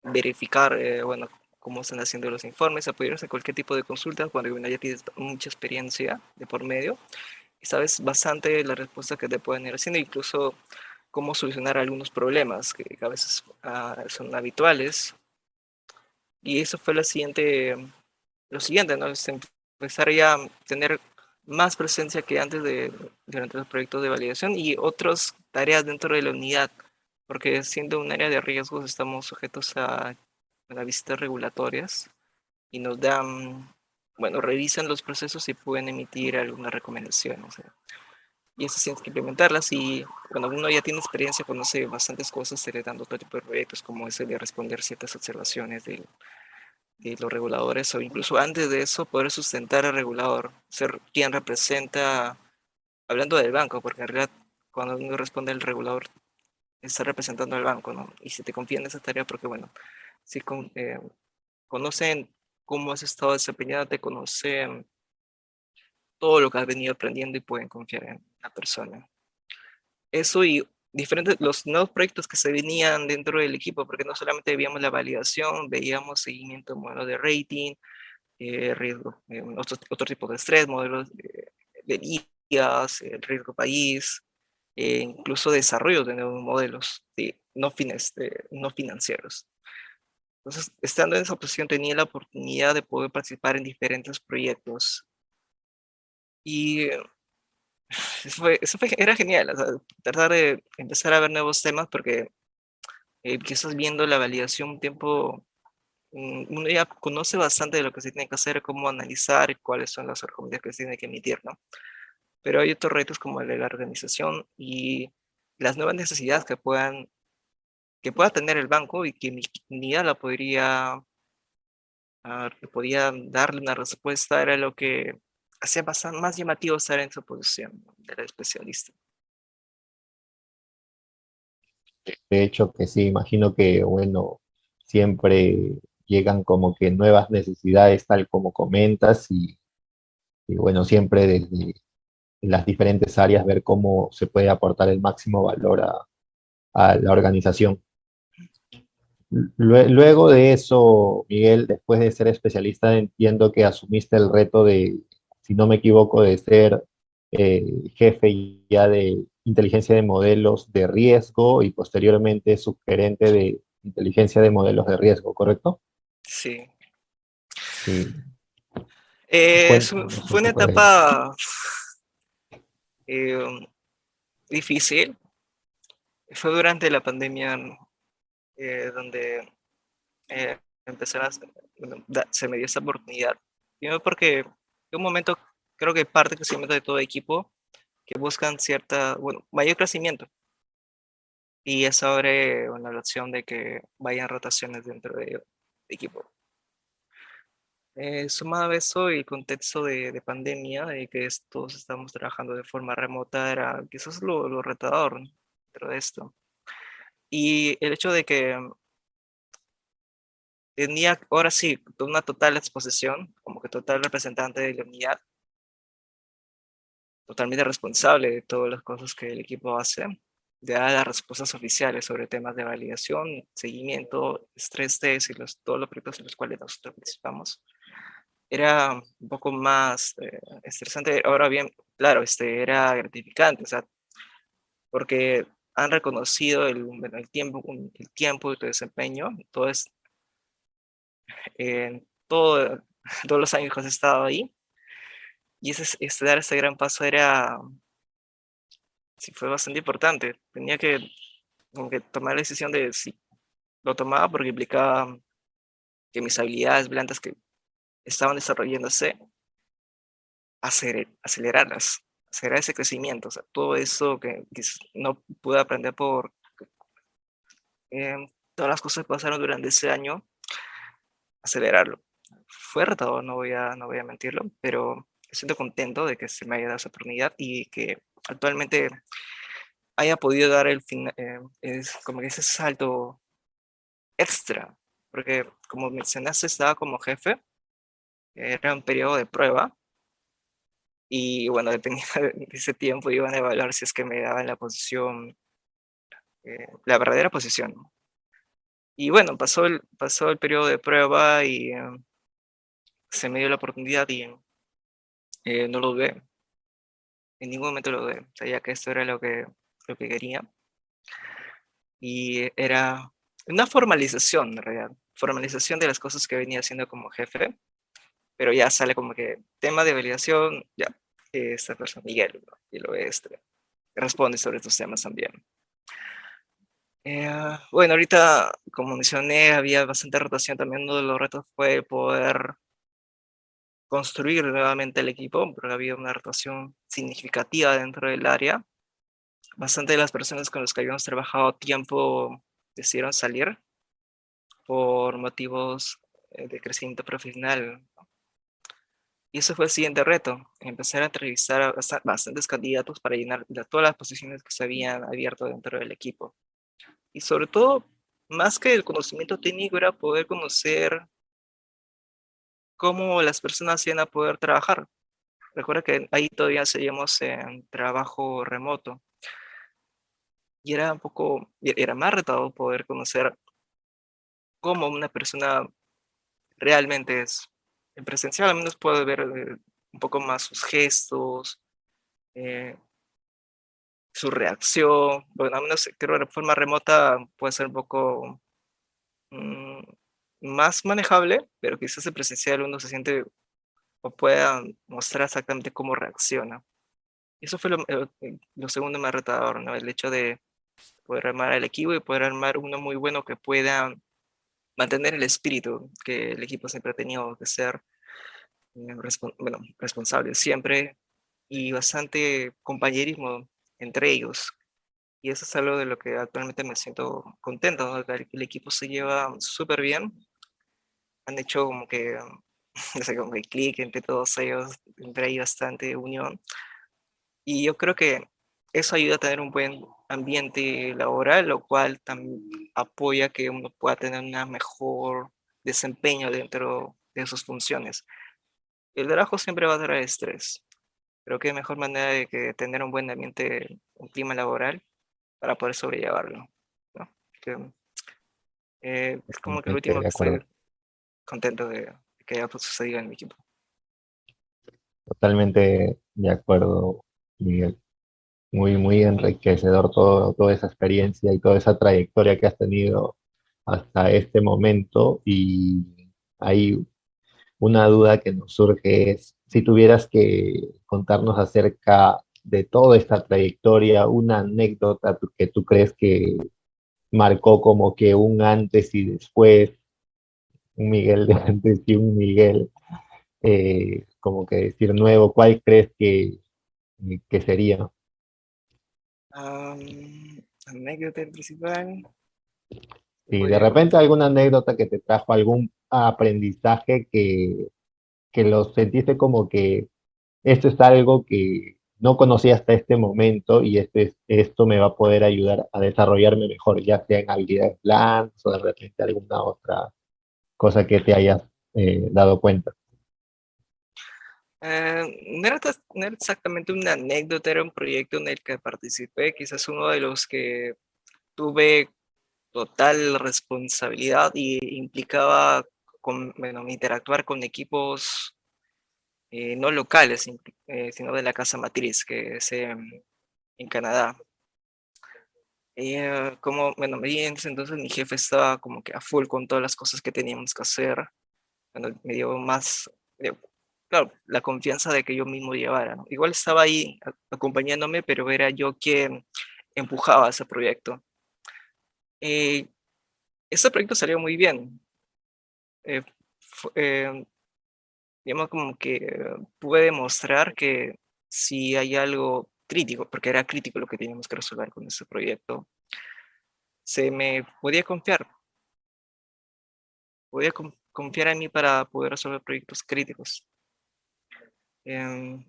verificar, bueno, cómo están haciendo los informes, apoyarse en cualquier tipo de consulta cuando bueno, ya tienes mucha experiencia de por medio y sabes bastante la respuesta que te pueden ir haciendo, incluso cómo solucionar algunos problemas que a veces son habituales. Y eso fue lo siguiente, ¿no? Es empezar ya a tener más presencia que antes durante los proyectos de validación y otras tareas dentro de la unidad, porque siendo un área de riesgos estamos sujetos a visitas regulatorias y nos dan, bueno, revisan los procesos y pueden emitir algunas recomendaciones. Y esas tienes que implementarlas y cuando uno ya tiene experiencia, conoce bastantes cosas, se le dan otro tipo de proyectos como ese de responder ciertas observaciones de los reguladores o incluso antes de eso poder sustentar al regulador, ser quien representa, hablando del banco, porque en realidad cuando uno responde al regulador está representando al banco, ¿no? Y se te confía en esa tarea porque, bueno, si conocen cómo has estado desempeñado, te conocen todo lo que has venido aprendiendo y pueden confiar en la persona. Eso y diferentes, los nuevos proyectos que se venían dentro del equipo, porque no solamente veíamos la validación, veíamos seguimiento, modelo de rating, riesgo, otro tipo de estrés, modelos de IAS, el riesgo país, incluso desarrollo de nuevos modelos no financieros. Entonces, estando en esa posición, tenía la oportunidad de poder participar en diferentes proyectos. Y era genial, o sea, tratar de empezar a ver nuevos temas porque quizás viendo la validación un tiempo, uno ya conoce bastante de lo que se tiene que hacer, cómo analizar y cuáles son las recomendaciones que se tiene que emitir, ¿no? Pero hay otros retos como el de la organización y las nuevas necesidades que pueda tener el banco y que mi unidad podía darle una respuesta, era lo que hacía bastante más llamativo estar en su posición, ¿no? De la especialista. De hecho, que sí, imagino que, bueno, siempre llegan como que nuevas necesidades, tal como comentas, y bueno, siempre desde las diferentes áreas ver cómo se puede aportar el máximo valor a la organización. Luego de eso, Miguel, después de ser especialista, entiendo que asumiste el reto de, si no me equivoco, de ser jefe ya de inteligencia de modelos de riesgo y posteriormente subgerente de inteligencia de modelos de riesgo, ¿correcto? Sí, Sí. Cuéntanos un Fue una poco de ello. etapa eh, difícil. Fue durante la pandemia donde empezaron bueno, se me dio esa oportunidad. Primero porque en un momento, creo que parte del crecimiento de todo equipo, que buscan cierta, bueno, mayor crecimiento. Y eso abre una la opción de que vayan rotaciones dentro del equipo. Sumado a eso, el contexto de pandemia, de que todos estamos trabajando de forma remota, era quizás lo retador, ¿no? Dentro de esto. Y el hecho de que tenía ahora sí una total exposición, como que total representante de la unidad, totalmente responsable de todas las cosas que el equipo hace, de dar las respuestas oficiales sobre temas de validación, seguimiento, estrés test y todos los proyectos en los cuales nosotros participamos. Era un poco más estresante. Ahora bien, claro, era gratificante, o sea, porque han reconocido bueno, el tiempo de tu desempeño, todo es, todo, todos los años que has estado ahí, y dar ese gran paso sí, fue bastante importante. Tenía que, como que tomar la decisión de si lo tomaba porque implicaba que mis habilidades blandas que estaban desarrollándose, acelerarlas, acelerar ese crecimiento, o sea, todo eso que no pude aprender por todas las cosas que pasaron durante ese año, acelerarlo. Fue retador, no voy a mentirlo, pero me siento contento de que se me haya dado esa oportunidad y que actualmente haya podido dar es como que ese salto extra, porque como mencionaste, estaba como jefe, era un periodo de prueba y bueno, dependiendo de ese tiempo iban a evaluar si es que me daban la posición, la verdadera posición. Y bueno, pasó el periodo de prueba y se me dio la oportunidad y no lo dudé, en ningún momento lo dudé, sabía que esto era lo que quería y era una formalización en realidad, formalización de las cosas que venía haciendo como jefe, pero ya sale como que tema de validación, ya, esta persona, Miguel, ¿no? Y lo responde sobre estos temas también. Bueno, ahorita, como mencioné, había bastante rotación. También uno de los retos fue poder construir nuevamente el equipo, porque había una rotación significativa dentro del área. Bastante de las personas con las que habíamos trabajado tiempo decidieron salir por motivos de crecimiento profesional. Y eso fue el siguiente reto, empezar a entrevistar a bastantes candidatos para llenar todas las posiciones que se habían abierto dentro del equipo. Y sobre todo, más que el conocimiento técnico, era poder conocer cómo las personas iban a poder trabajar. Recuerda que ahí todavía seguíamos en trabajo remoto. Y era un poco, era más retador poder conocer cómo una persona realmente es. En presencial al menos puedo ver un poco más sus gestos, eh, su reacción. Bueno, al menos creo que de forma remota puede ser un poco mm, más manejable, pero quizás en presencial uno se siente o pueda mostrar exactamente cómo reacciona. Y eso fue lo segundo más retador, ¿no? El hecho de poder armar el equipo y poder armar uno muy bueno que pueda mantener el espíritu que el equipo siempre ha tenido, que ser bueno, responsable siempre y bastante compañerismo entre ellos. Y eso es algo de lo que actualmente me siento contento, ¿no? El equipo se lleva súper bien, han hecho como que, no sé, como que clic entre todos ellos, entre ahí bastante unión. Y yo creo que eso ayuda a tener un buen ambiente laboral, lo cual también apoya que uno pueda tener un mejor desempeño dentro de sus funciones. El trabajo siempre va a traer estrés, pero qué mejor manera de que tener un buen ambiente, un clima laboral para poder sobrellevarlo, ¿no? Que, es como que el Totalmente último de que acuerdo. estoy contento de que haya sucedido en mi equipo. Totalmente de acuerdo, Miguel. Muy, muy enriquecedor toda esa experiencia y toda esa trayectoria que has tenido hasta este momento. Y ahí una duda que nos surge es, si tuvieras que contarnos acerca de toda esta trayectoria, una anécdota que tú crees que marcó como que un antes y después, un Miguel de antes y un Miguel, como que decir nuevo, ¿cuál crees que sería? Am, anécdota principal. Si de Podría repente contar. alguna anécdota que te trajo algún aprendizaje que lo sentiste como que esto es algo que no conocía hasta este momento y esto me va a poder ayudar a desarrollarme mejor, ya sea en habilidades blandas o de repente alguna otra cosa que te hayas dado cuenta. No era exactamente una anécdota, era un proyecto en el que participé, quizás uno de los que tuve total responsabilidad y implicaba bueno, interactuar con equipos no locales, sino de la casa matriz, que es en Canadá. Como, bueno, en ese entonces mi jefe estaba como que a full con todas las cosas que teníamos que hacer. Bueno, me dio más, claro, la confianza de que yo mismo llevara, ¿no? Igual estaba ahí acompañándome, pero era yo quien empujaba ese proyecto. Eh, Ese proyecto salió muy bien. Eh, fu- eh, digamos como que pude demostrar que si hay algo crítico, porque era crítico lo que teníamos que resolver con ese proyecto, se me podía confiar, confiar en mí para poder resolver proyectos críticos.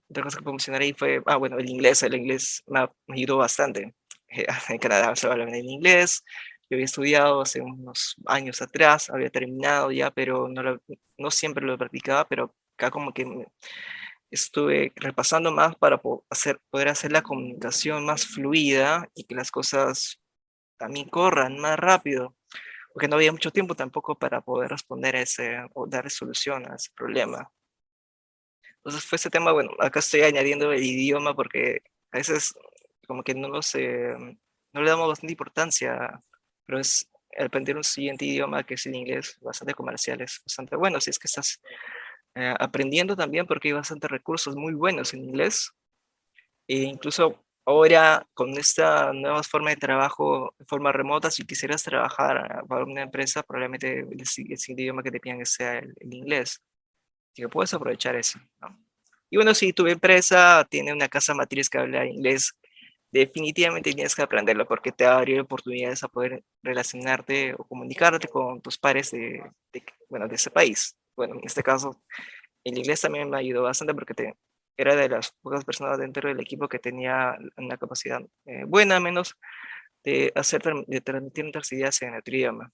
Otra cosa que puedo mencionar ahí fue, bueno, el inglés me ayudó bastante. En Canadá se habla en inglés, yo había estudiado hace unos años atrás, había terminado ya, pero no siempre lo practicaba, pero acá como que estuve repasando más para poder hacer la comunicación más fluida y que las cosas también corran más rápido, porque no había mucho tiempo tampoco para poder responder a ese o dar solución a ese problema. Entonces fue ese tema, bueno, acá estoy añadiendo el idioma porque a veces como que no le damos bastante importancia, pero es aprender un siguiente idioma que es el inglés, bastante comercial, es bastante bueno. Si es que estás aprendiendo también porque hay bastantes recursos muy buenos en inglés. E incluso ahora con esta nueva forma de trabajo de forma remota, si quisieras trabajar para una empresa, probablemente el siguiente idioma que te pidan que sea el inglés. Así que puedes aprovechar eso, ¿no? Y bueno, si tu empresa tiene una casa matriz que habla inglés, definitivamente tienes que aprenderlo porque te va a abrir oportunidades a poder relacionarte o comunicarte con tus pares bueno, de ese país. Bueno, en este caso, el inglés también me ayudó bastante porque era de las pocas personas dentro del equipo que tenía una capacidad buena, menos, de transmitir nuestras ideas en otro idioma.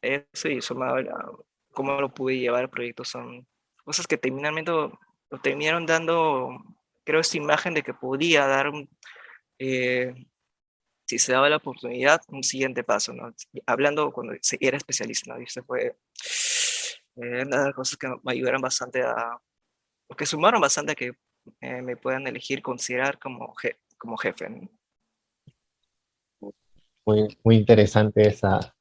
Eso y sumado a cómo lo pude llevar al proyecto son cosas que terminaron dando, creo, esta imagen de que podía dar, eh, si se daba la oportunidad, un siguiente paso, ¿no? Hablando cuando era especialista, ¿no? Y se fue una de las cosas que me ayudaron bastante o que sumaron bastante a que me puedan elegir, considerar como jefe, ¿no? Muy interesante esa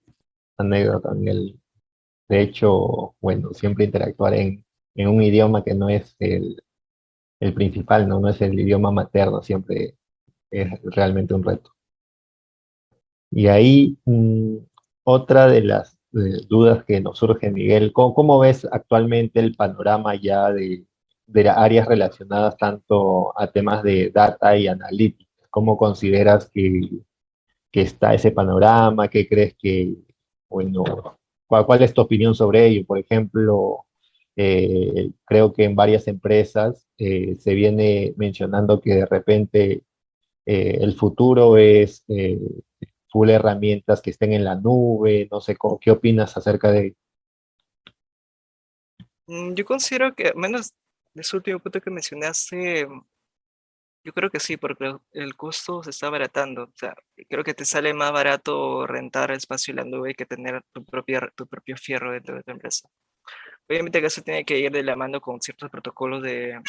anécdota, Miguel. De hecho, bueno, siempre interactuar en un idioma que no es el principal, ¿no? No es el idioma materno, siempre es realmente un reto. Y ahí, otra de las dudas que nos surge, Miguel, ¿cómo ves actualmente el panorama ya de las áreas relacionadas tanto a temas de data y analytics? ¿Cómo consideras que está ese panorama? ¿Qué crees bueno, cuál es tu opinión sobre ello? Por ejemplo, creo que en varias empresas se viene mencionando que de repente el futuro es full herramientas que estén en la nube, no sé, ¿qué opinas acerca de... Yo considero que, al menos de ese último punto que mencionaste, yo creo que sí, porque el costo se está abaratando. O sea, creo que te sale más barato rentar espacio en la nube que tener tu propio fierro dentro de tu empresa. Obviamente que eso tiene que ir de la mano con ciertos protocolos de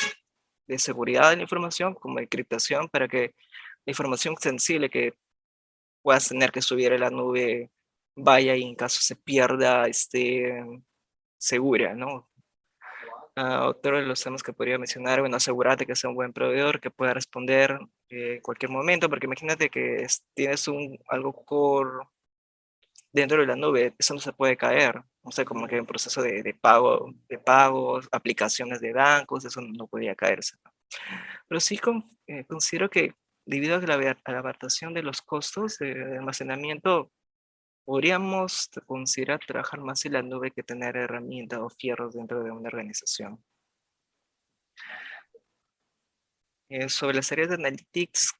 seguridad de la información, como encriptación, para que la información sensible que puedas tener que subir a la nube vaya y en caso se pierda, esté segura, ¿no? Otro de los temas que podría mencionar, bueno, asegurarte que sea un buen proveedor, que pueda responder en cualquier momento, porque imagínate que tienes algo core dentro de la nube, eso no se puede caer. O sea, como que en proceso de pago, de pagos, aplicaciones de bancos, eso no podría caerse, ¿no? Pero sí considero que debido a la adaptación de los costos de almacenamiento, podríamos considerar trabajar más en la nube que tener herramientas o fierros dentro de una organización. Sobre las áreas de analytics,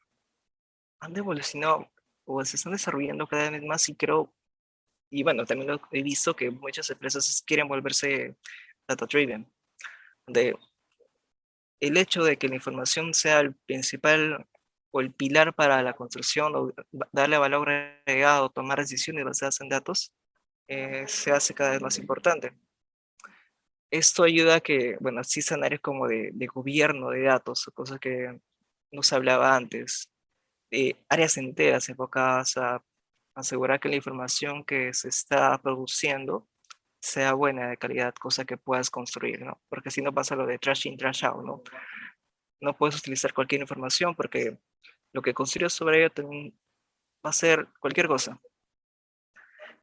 han evolucionado o se están desarrollando cada vez más y creo, y bueno, también lo he visto que muchas empresas quieren volverse data driven, donde el hecho de que la información sea el principal o el pilar para la construcción o darle valor agregado, tomar decisiones basadas en datos, se hace cada vez más importante. Esto ayuda a que, bueno, existan áreas como de gobierno de datos, cosas que no se hablaba antes, áreas enteras enfocadas a asegurar que la información que se está produciendo sea buena, de calidad, cosa que puedas construir, ¿no? Porque si no pasa lo de trash in, trash out, ¿no? No puedes utilizar cualquier información porque lo que construyes sobre ello también va a ser cualquier cosa.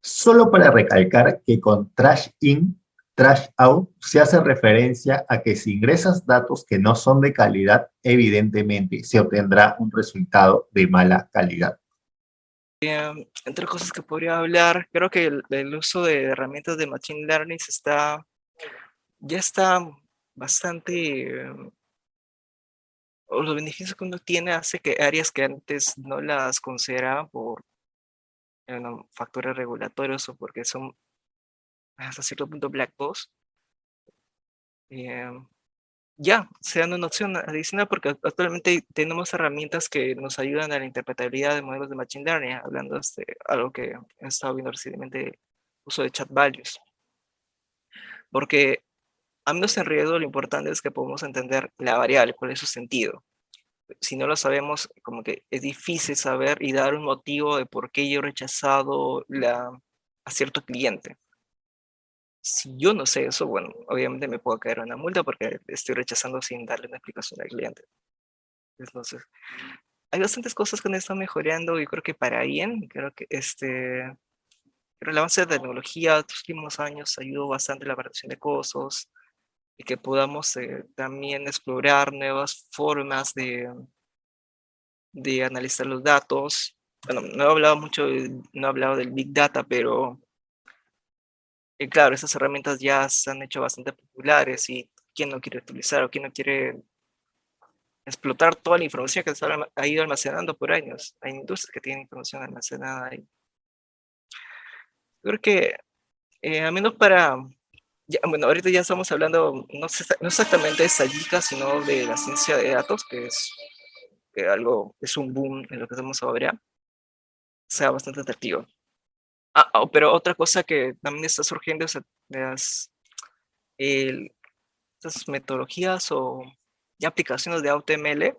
Solo para recalcar que con trash in, trash out se hace referencia a que si ingresas datos que no son de calidad, evidentemente se obtendrá un resultado de mala calidad. Entre cosas que podría hablar, creo que el uso de herramientas de Machine Learning ya está bastante, o los beneficios que uno tiene hace que áreas que antes no las consideraban por factores regulatorios o porque son hasta cierto punto black box, eh, ya sean una opción adicional porque actualmente tenemos herramientas que nos ayudan a la interpretabilidad de modelos de Machine Learning, hablando de algo que he estado viendo recientemente, uso de chat values. Porque a menos en riesgo lo importante es que podamos entender la variable, cuál es su sentido. Si no lo sabemos, como que es difícil saber y dar un motivo de por qué yo he rechazado a cierto cliente. Si yo no sé eso, bueno, obviamente me puedo caer una multa porque estoy rechazando sin darle una explicación al cliente. Entonces, hay bastantes cosas que han estado mejorando y creo que para bien, creo que el avance de tecnología de los últimos años ayudó bastante a la reducción de costos y que podamos también explorar nuevas formas de analizar los datos. Bueno, no he hablado mucho, no he hablado del Big Data, pero claro, esas herramientas ya se han hecho bastante populares y quién no quiere utilizar o quién no quiere explotar toda la información que se ha ido almacenando por años. Hay industrias que tienen información almacenada ahí. Creo que, al menos bueno, ahorita ya estamos hablando, no exactamente de estadística, sino de la ciencia de datos, que es es un boom en lo que hacemos ahora, sea bastante atractivo. Pero otra cosa que también está surgiendo es el- estas metodologías o ya aplicaciones de AutoML,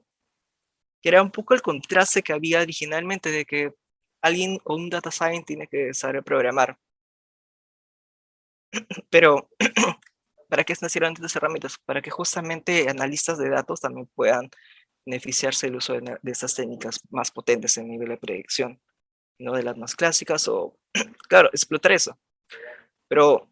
que era un poco el contraste que había originalmente de que alguien o un data scientist tiene que saber programar. Pero, ¿para qué nacieron estas herramientas? Para que justamente analistas de datos también puedan beneficiarse del uso de estas técnicas más potentes en nivel de predicción, no de las más clásicas o, claro, explotar eso. Pero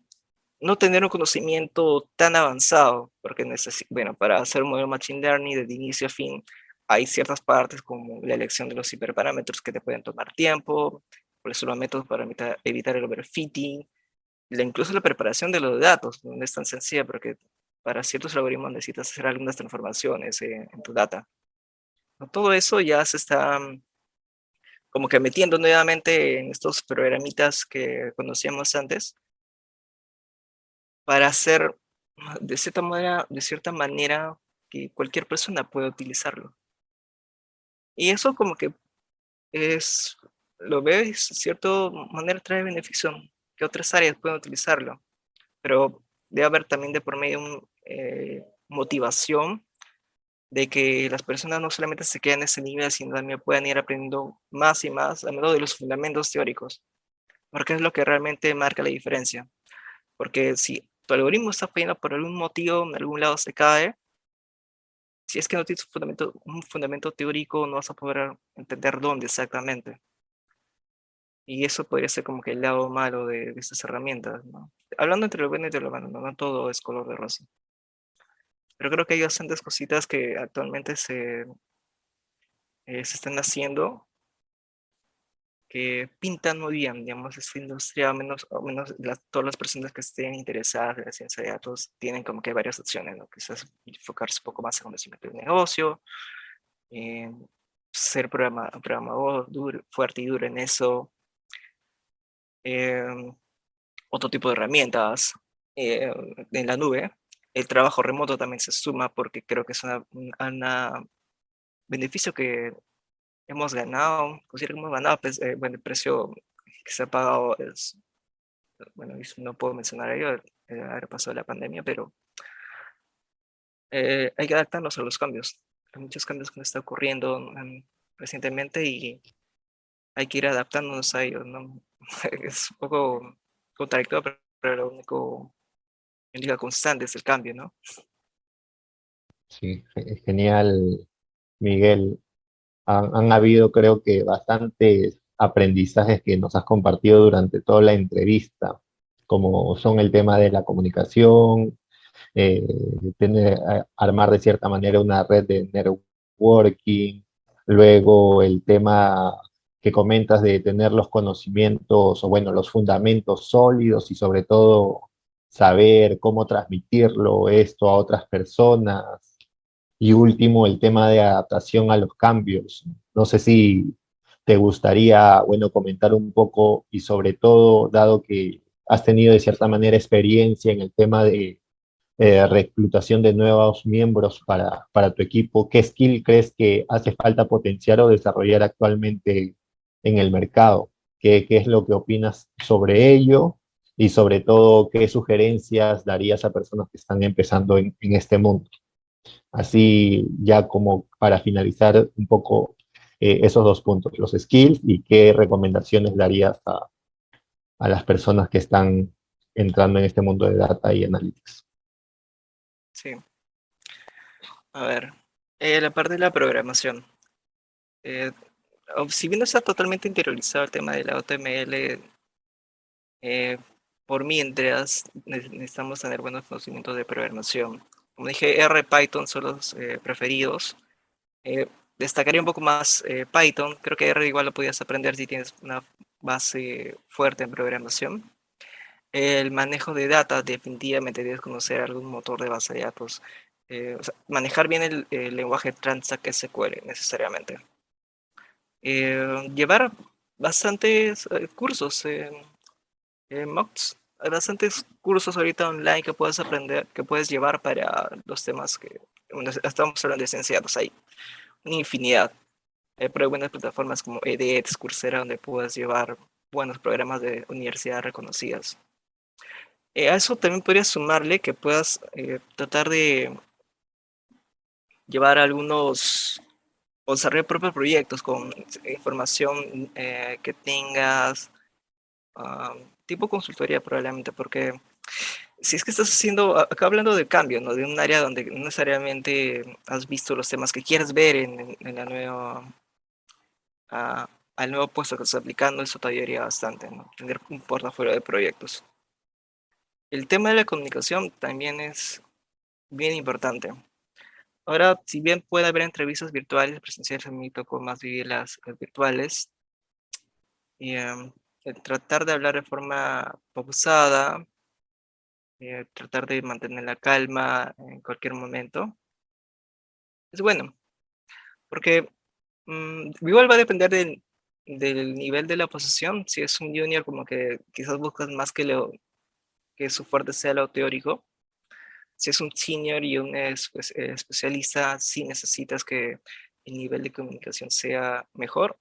no tener un conocimiento tan avanzado, porque bueno, para hacer un modelo Machine Learning de inicio a fin, hay ciertas partes como la elección de los hiperparámetros que te pueden tomar tiempo, por eso los métodos para evitar el overfitting, incluso la preparación de los datos, no es tan sencilla porque para ciertos algoritmos necesitas hacer algunas transformaciones en tu data. Todo eso ya se está como que metiendo nuevamente en estos programitas que conocíamos antes para hacer de cierta manera que cualquier persona pueda utilizarlo. Y eso como que es, lo veo y de cierta manera trae beneficio, que otras áreas puedan utilizarlo, pero debe haber también de por medio motivación de que las personas no solamente se queden en ese nivel, sino también puedan ir aprendiendo más y más, a menos de los fundamentos teóricos, porque es lo que realmente marca la diferencia. Porque si tu algoritmo está fallando por algún motivo, en algún lado se cae, si es que no tienes un fundamento teórico, no vas a poder entender dónde exactamente. Y eso podría ser como que el lado malo de estas herramientas, ¿no? Hablando entre lo bueno y entre lo malo, no todo es color de rosa. Pero creo que hay bastantes cositas que actualmente se están haciendo que pintan muy bien, digamos, esta industria, o menos todas las personas que estén interesadas en la ciencia de datos tienen como que varias opciones, ¿no? Quizás enfocarse un poco más en conocimiento de negocio, ser programador fuerte y duro en eso, eh, otro tipo de herramientas en la nube. El trabajo remoto también se suma porque creo que es un beneficio que hemos ganado, considero que hemos ganado, pues, bueno, el precio que se ha pagado es, bueno, no puedo mencionar ello, haber pasado la pandemia, pero hay que adaptarnos a los cambios. Hay muchos cambios que nos están ocurriendo recientemente y hay que ir adaptándonos a ellos, ¿no? Es un poco contradictorio, pero lo único, la única constante es el cambio, ¿no? Sí, genial, Miguel. Han habido, creo que, bastantes aprendizajes que nos has compartido durante toda la entrevista, como son el tema de la comunicación, eh, armar de cierta manera una red de networking, luego el tema que comentas de tener los conocimientos o bueno, los fundamentos sólidos y sobre todo saber cómo transmitirlo esto a otras personas. Y último, el tema de adaptación a los cambios. No sé si te gustaría, bueno, comentar un poco y sobre todo, dado que has tenido de cierta manera experiencia en el tema de reclutación de nuevos miembros para tu equipo, ¿qué skill crees que hace falta potenciar o desarrollar actualmente en el mercado? ¿Qué es lo que opinas sobre ello? Y sobre todo, ¿qué sugerencias darías a personas que están empezando en este mundo? Así ya como para finalizar un poco esos dos puntos, los skills y qué recomendaciones darías a las personas que están entrando en este mundo de data y analytics. Sí. A ver, la parte de la programación. Eh, si bien no está totalmente interiorizado el tema de la HTML, eh, por mientras necesitamos tener buenos conocimientos de programación. Como dije, R, Python son los preferidos. Eh, Destacaría un poco más Python. Creo que R igual lo podías aprender si tienes una base fuerte en programación. El manejo de data, definitivamente debes conocer algún motor de base de datos. O sea, manejar bien el lenguaje Transact SQL necesariamente. Llevar bastantes cursos en MOOCs. Hay bastantes cursos ahorita online que puedes aprender, que puedes llevar para los temas que estamos hablando de ciencia de datos. Hay una infinidad. Pero hay buenas plataformas como edX, Coursera, donde puedes llevar buenos programas de universidades reconocidas. A eso también podrías sumarle que puedas tratar de llevar algunos o desarrollar propios proyectos con información que tengas, tipo consultoría probablemente, porque si es que estás haciendo, acá hablando de cambio, ¿no? De un área donde no necesariamente has visto los temas que quieres ver en la nueva, al nuevo puesto que estás aplicando, eso te ayudaría bastante, ¿no? Tener un portafolio de proyectos. El tema de la comunicación también es bien importante. Ahora, si bien puede haber entrevistas virtuales, presenciales, a mí me tocó más vivir las virtuales. Y el tratar de hablar de forma pausada, tratar de mantener la calma en cualquier momento, es bueno, porque igual va a depender del nivel de la posición. Si es un junior, como que quizás buscas más que su fuerte sea lo teórico. Si es un senior y un especialista, sí necesitas que el nivel de comunicación sea mejor.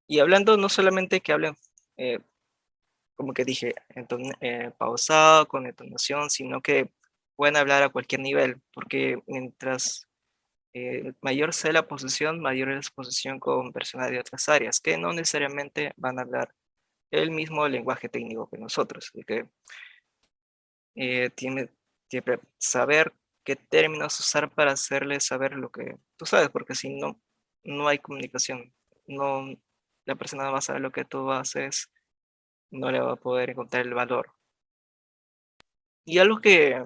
Y hablando no solamente que hablen, eh, como que dije, pausado, con entonación, sino que pueden hablar a cualquier nivel, porque mientras mayor sea la posición, mayor es la exposición con personas de otras áreas, que no necesariamente van a hablar el mismo lenguaje técnico que nosotros. Así que tiene que saber qué términos usar para hacerle saber lo que tú sabes, porque si no, no hay comunicación. No, la persona no va a saber lo que tú haces, no le va a poder encontrar el valor. Y algo que,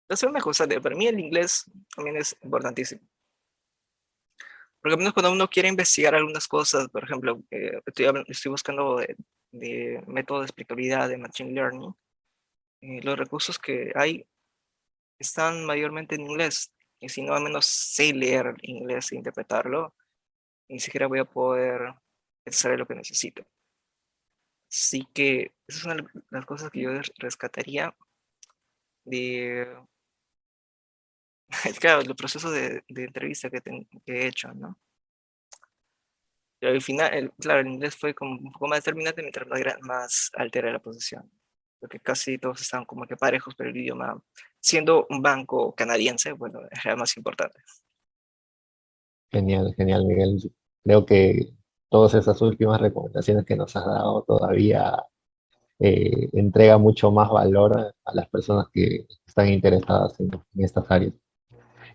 hacer una cosa, para mí el inglés también es importantísimo. Porque al menos cuando uno quiere investigar algunas cosas, por ejemplo, estoy buscando de método de explicabilidad de Machine Learning, los recursos que hay están mayormente en inglés. Y si no al menos sé leer inglés e interpretarlo, ni siquiera voy a poder saber lo que necesito. Así que esas son las cosas que yo rescataría de, claro, el proceso de entrevista que he hecho, ¿no? Pero al final, claro, el inglés fue como un poco más determinante mientras más altera la posición. Porque casi todos estaban como que parejos, pero el idioma, siendo un banco canadiense, bueno, era más importante. Genial, genial, Miguel. Creo que todas esas últimas recomendaciones que nos has dado todavía entrega mucho más valor a las personas que están interesadas en estas áreas.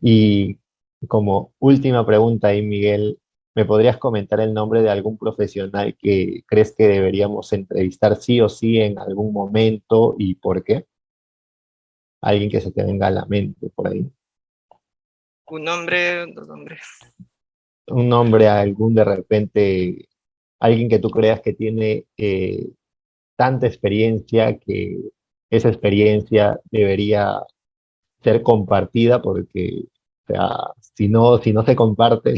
Y como última pregunta ahí, Miguel, ¿me podrías comentar el nombre de algún profesional que crees que deberíamos entrevistar sí o sí en algún momento y por qué? Alguien que se te venga a la mente por ahí. Un nombre, dos nombres. Un nombre, algún de repente, alguien que tú creas que tiene tanta experiencia que esa experiencia debería ser compartida porque, o sea, si no se comparte,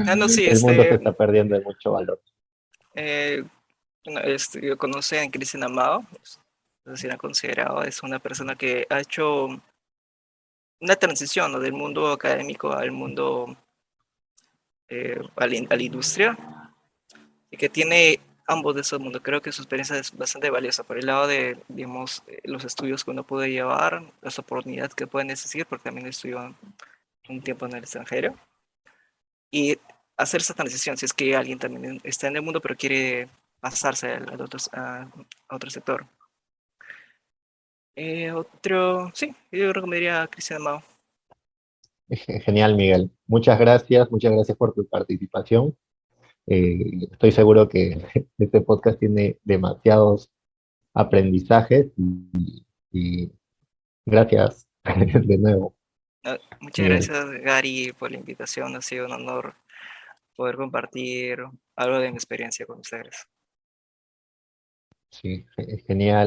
Ah, no, sí, el mundo se está perdiendo de mucho valor. eh, bueno, yo conocí a Cristian Amado, no sé si la han considerado, es una persona que ha hecho una transición, ¿no?, del mundo académico al mundo, a la industria, y que tiene ambos de esos mundos. Creo que su experiencia es bastante valiosa por el lado de, digamos, los estudios que uno puede llevar, las oportunidades que pueden existir, porque también estudió un tiempo en el extranjero, y hacer esa transición, si es que alguien también está en el mundo pero quiere pasarse a otro sector. Sí, yo recomendaría a Cristian Mao. Genial, Miguel. Muchas gracias por tu participación. Estoy seguro que este podcast tiene demasiados aprendizajes y gracias de nuevo, Muchas Miguel. gracias, Gary, por la invitación. Ha sido un honor poder compartir algo de mi experiencia con ustedes. Sí, genial.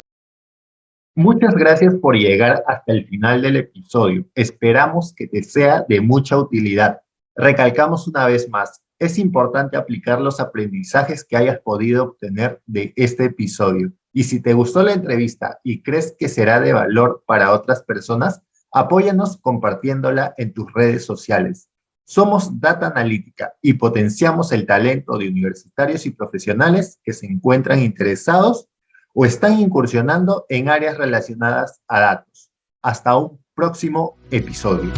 Muchas gracias por llegar hasta el final del episodio. Esperamos que te sea de mucha utilidad. Recalcamos una vez más, es importante aplicar los aprendizajes que hayas podido obtener de este episodio. Y si te gustó la entrevista y crees que será de valor para otras personas, apóyanos compartiéndola en tus redes sociales. Somos Data Analítica y potenciamos el talento de universitarios y profesionales que se encuentran interesados o están incursionando en áreas relacionadas a datos. Hasta un próximo episodio.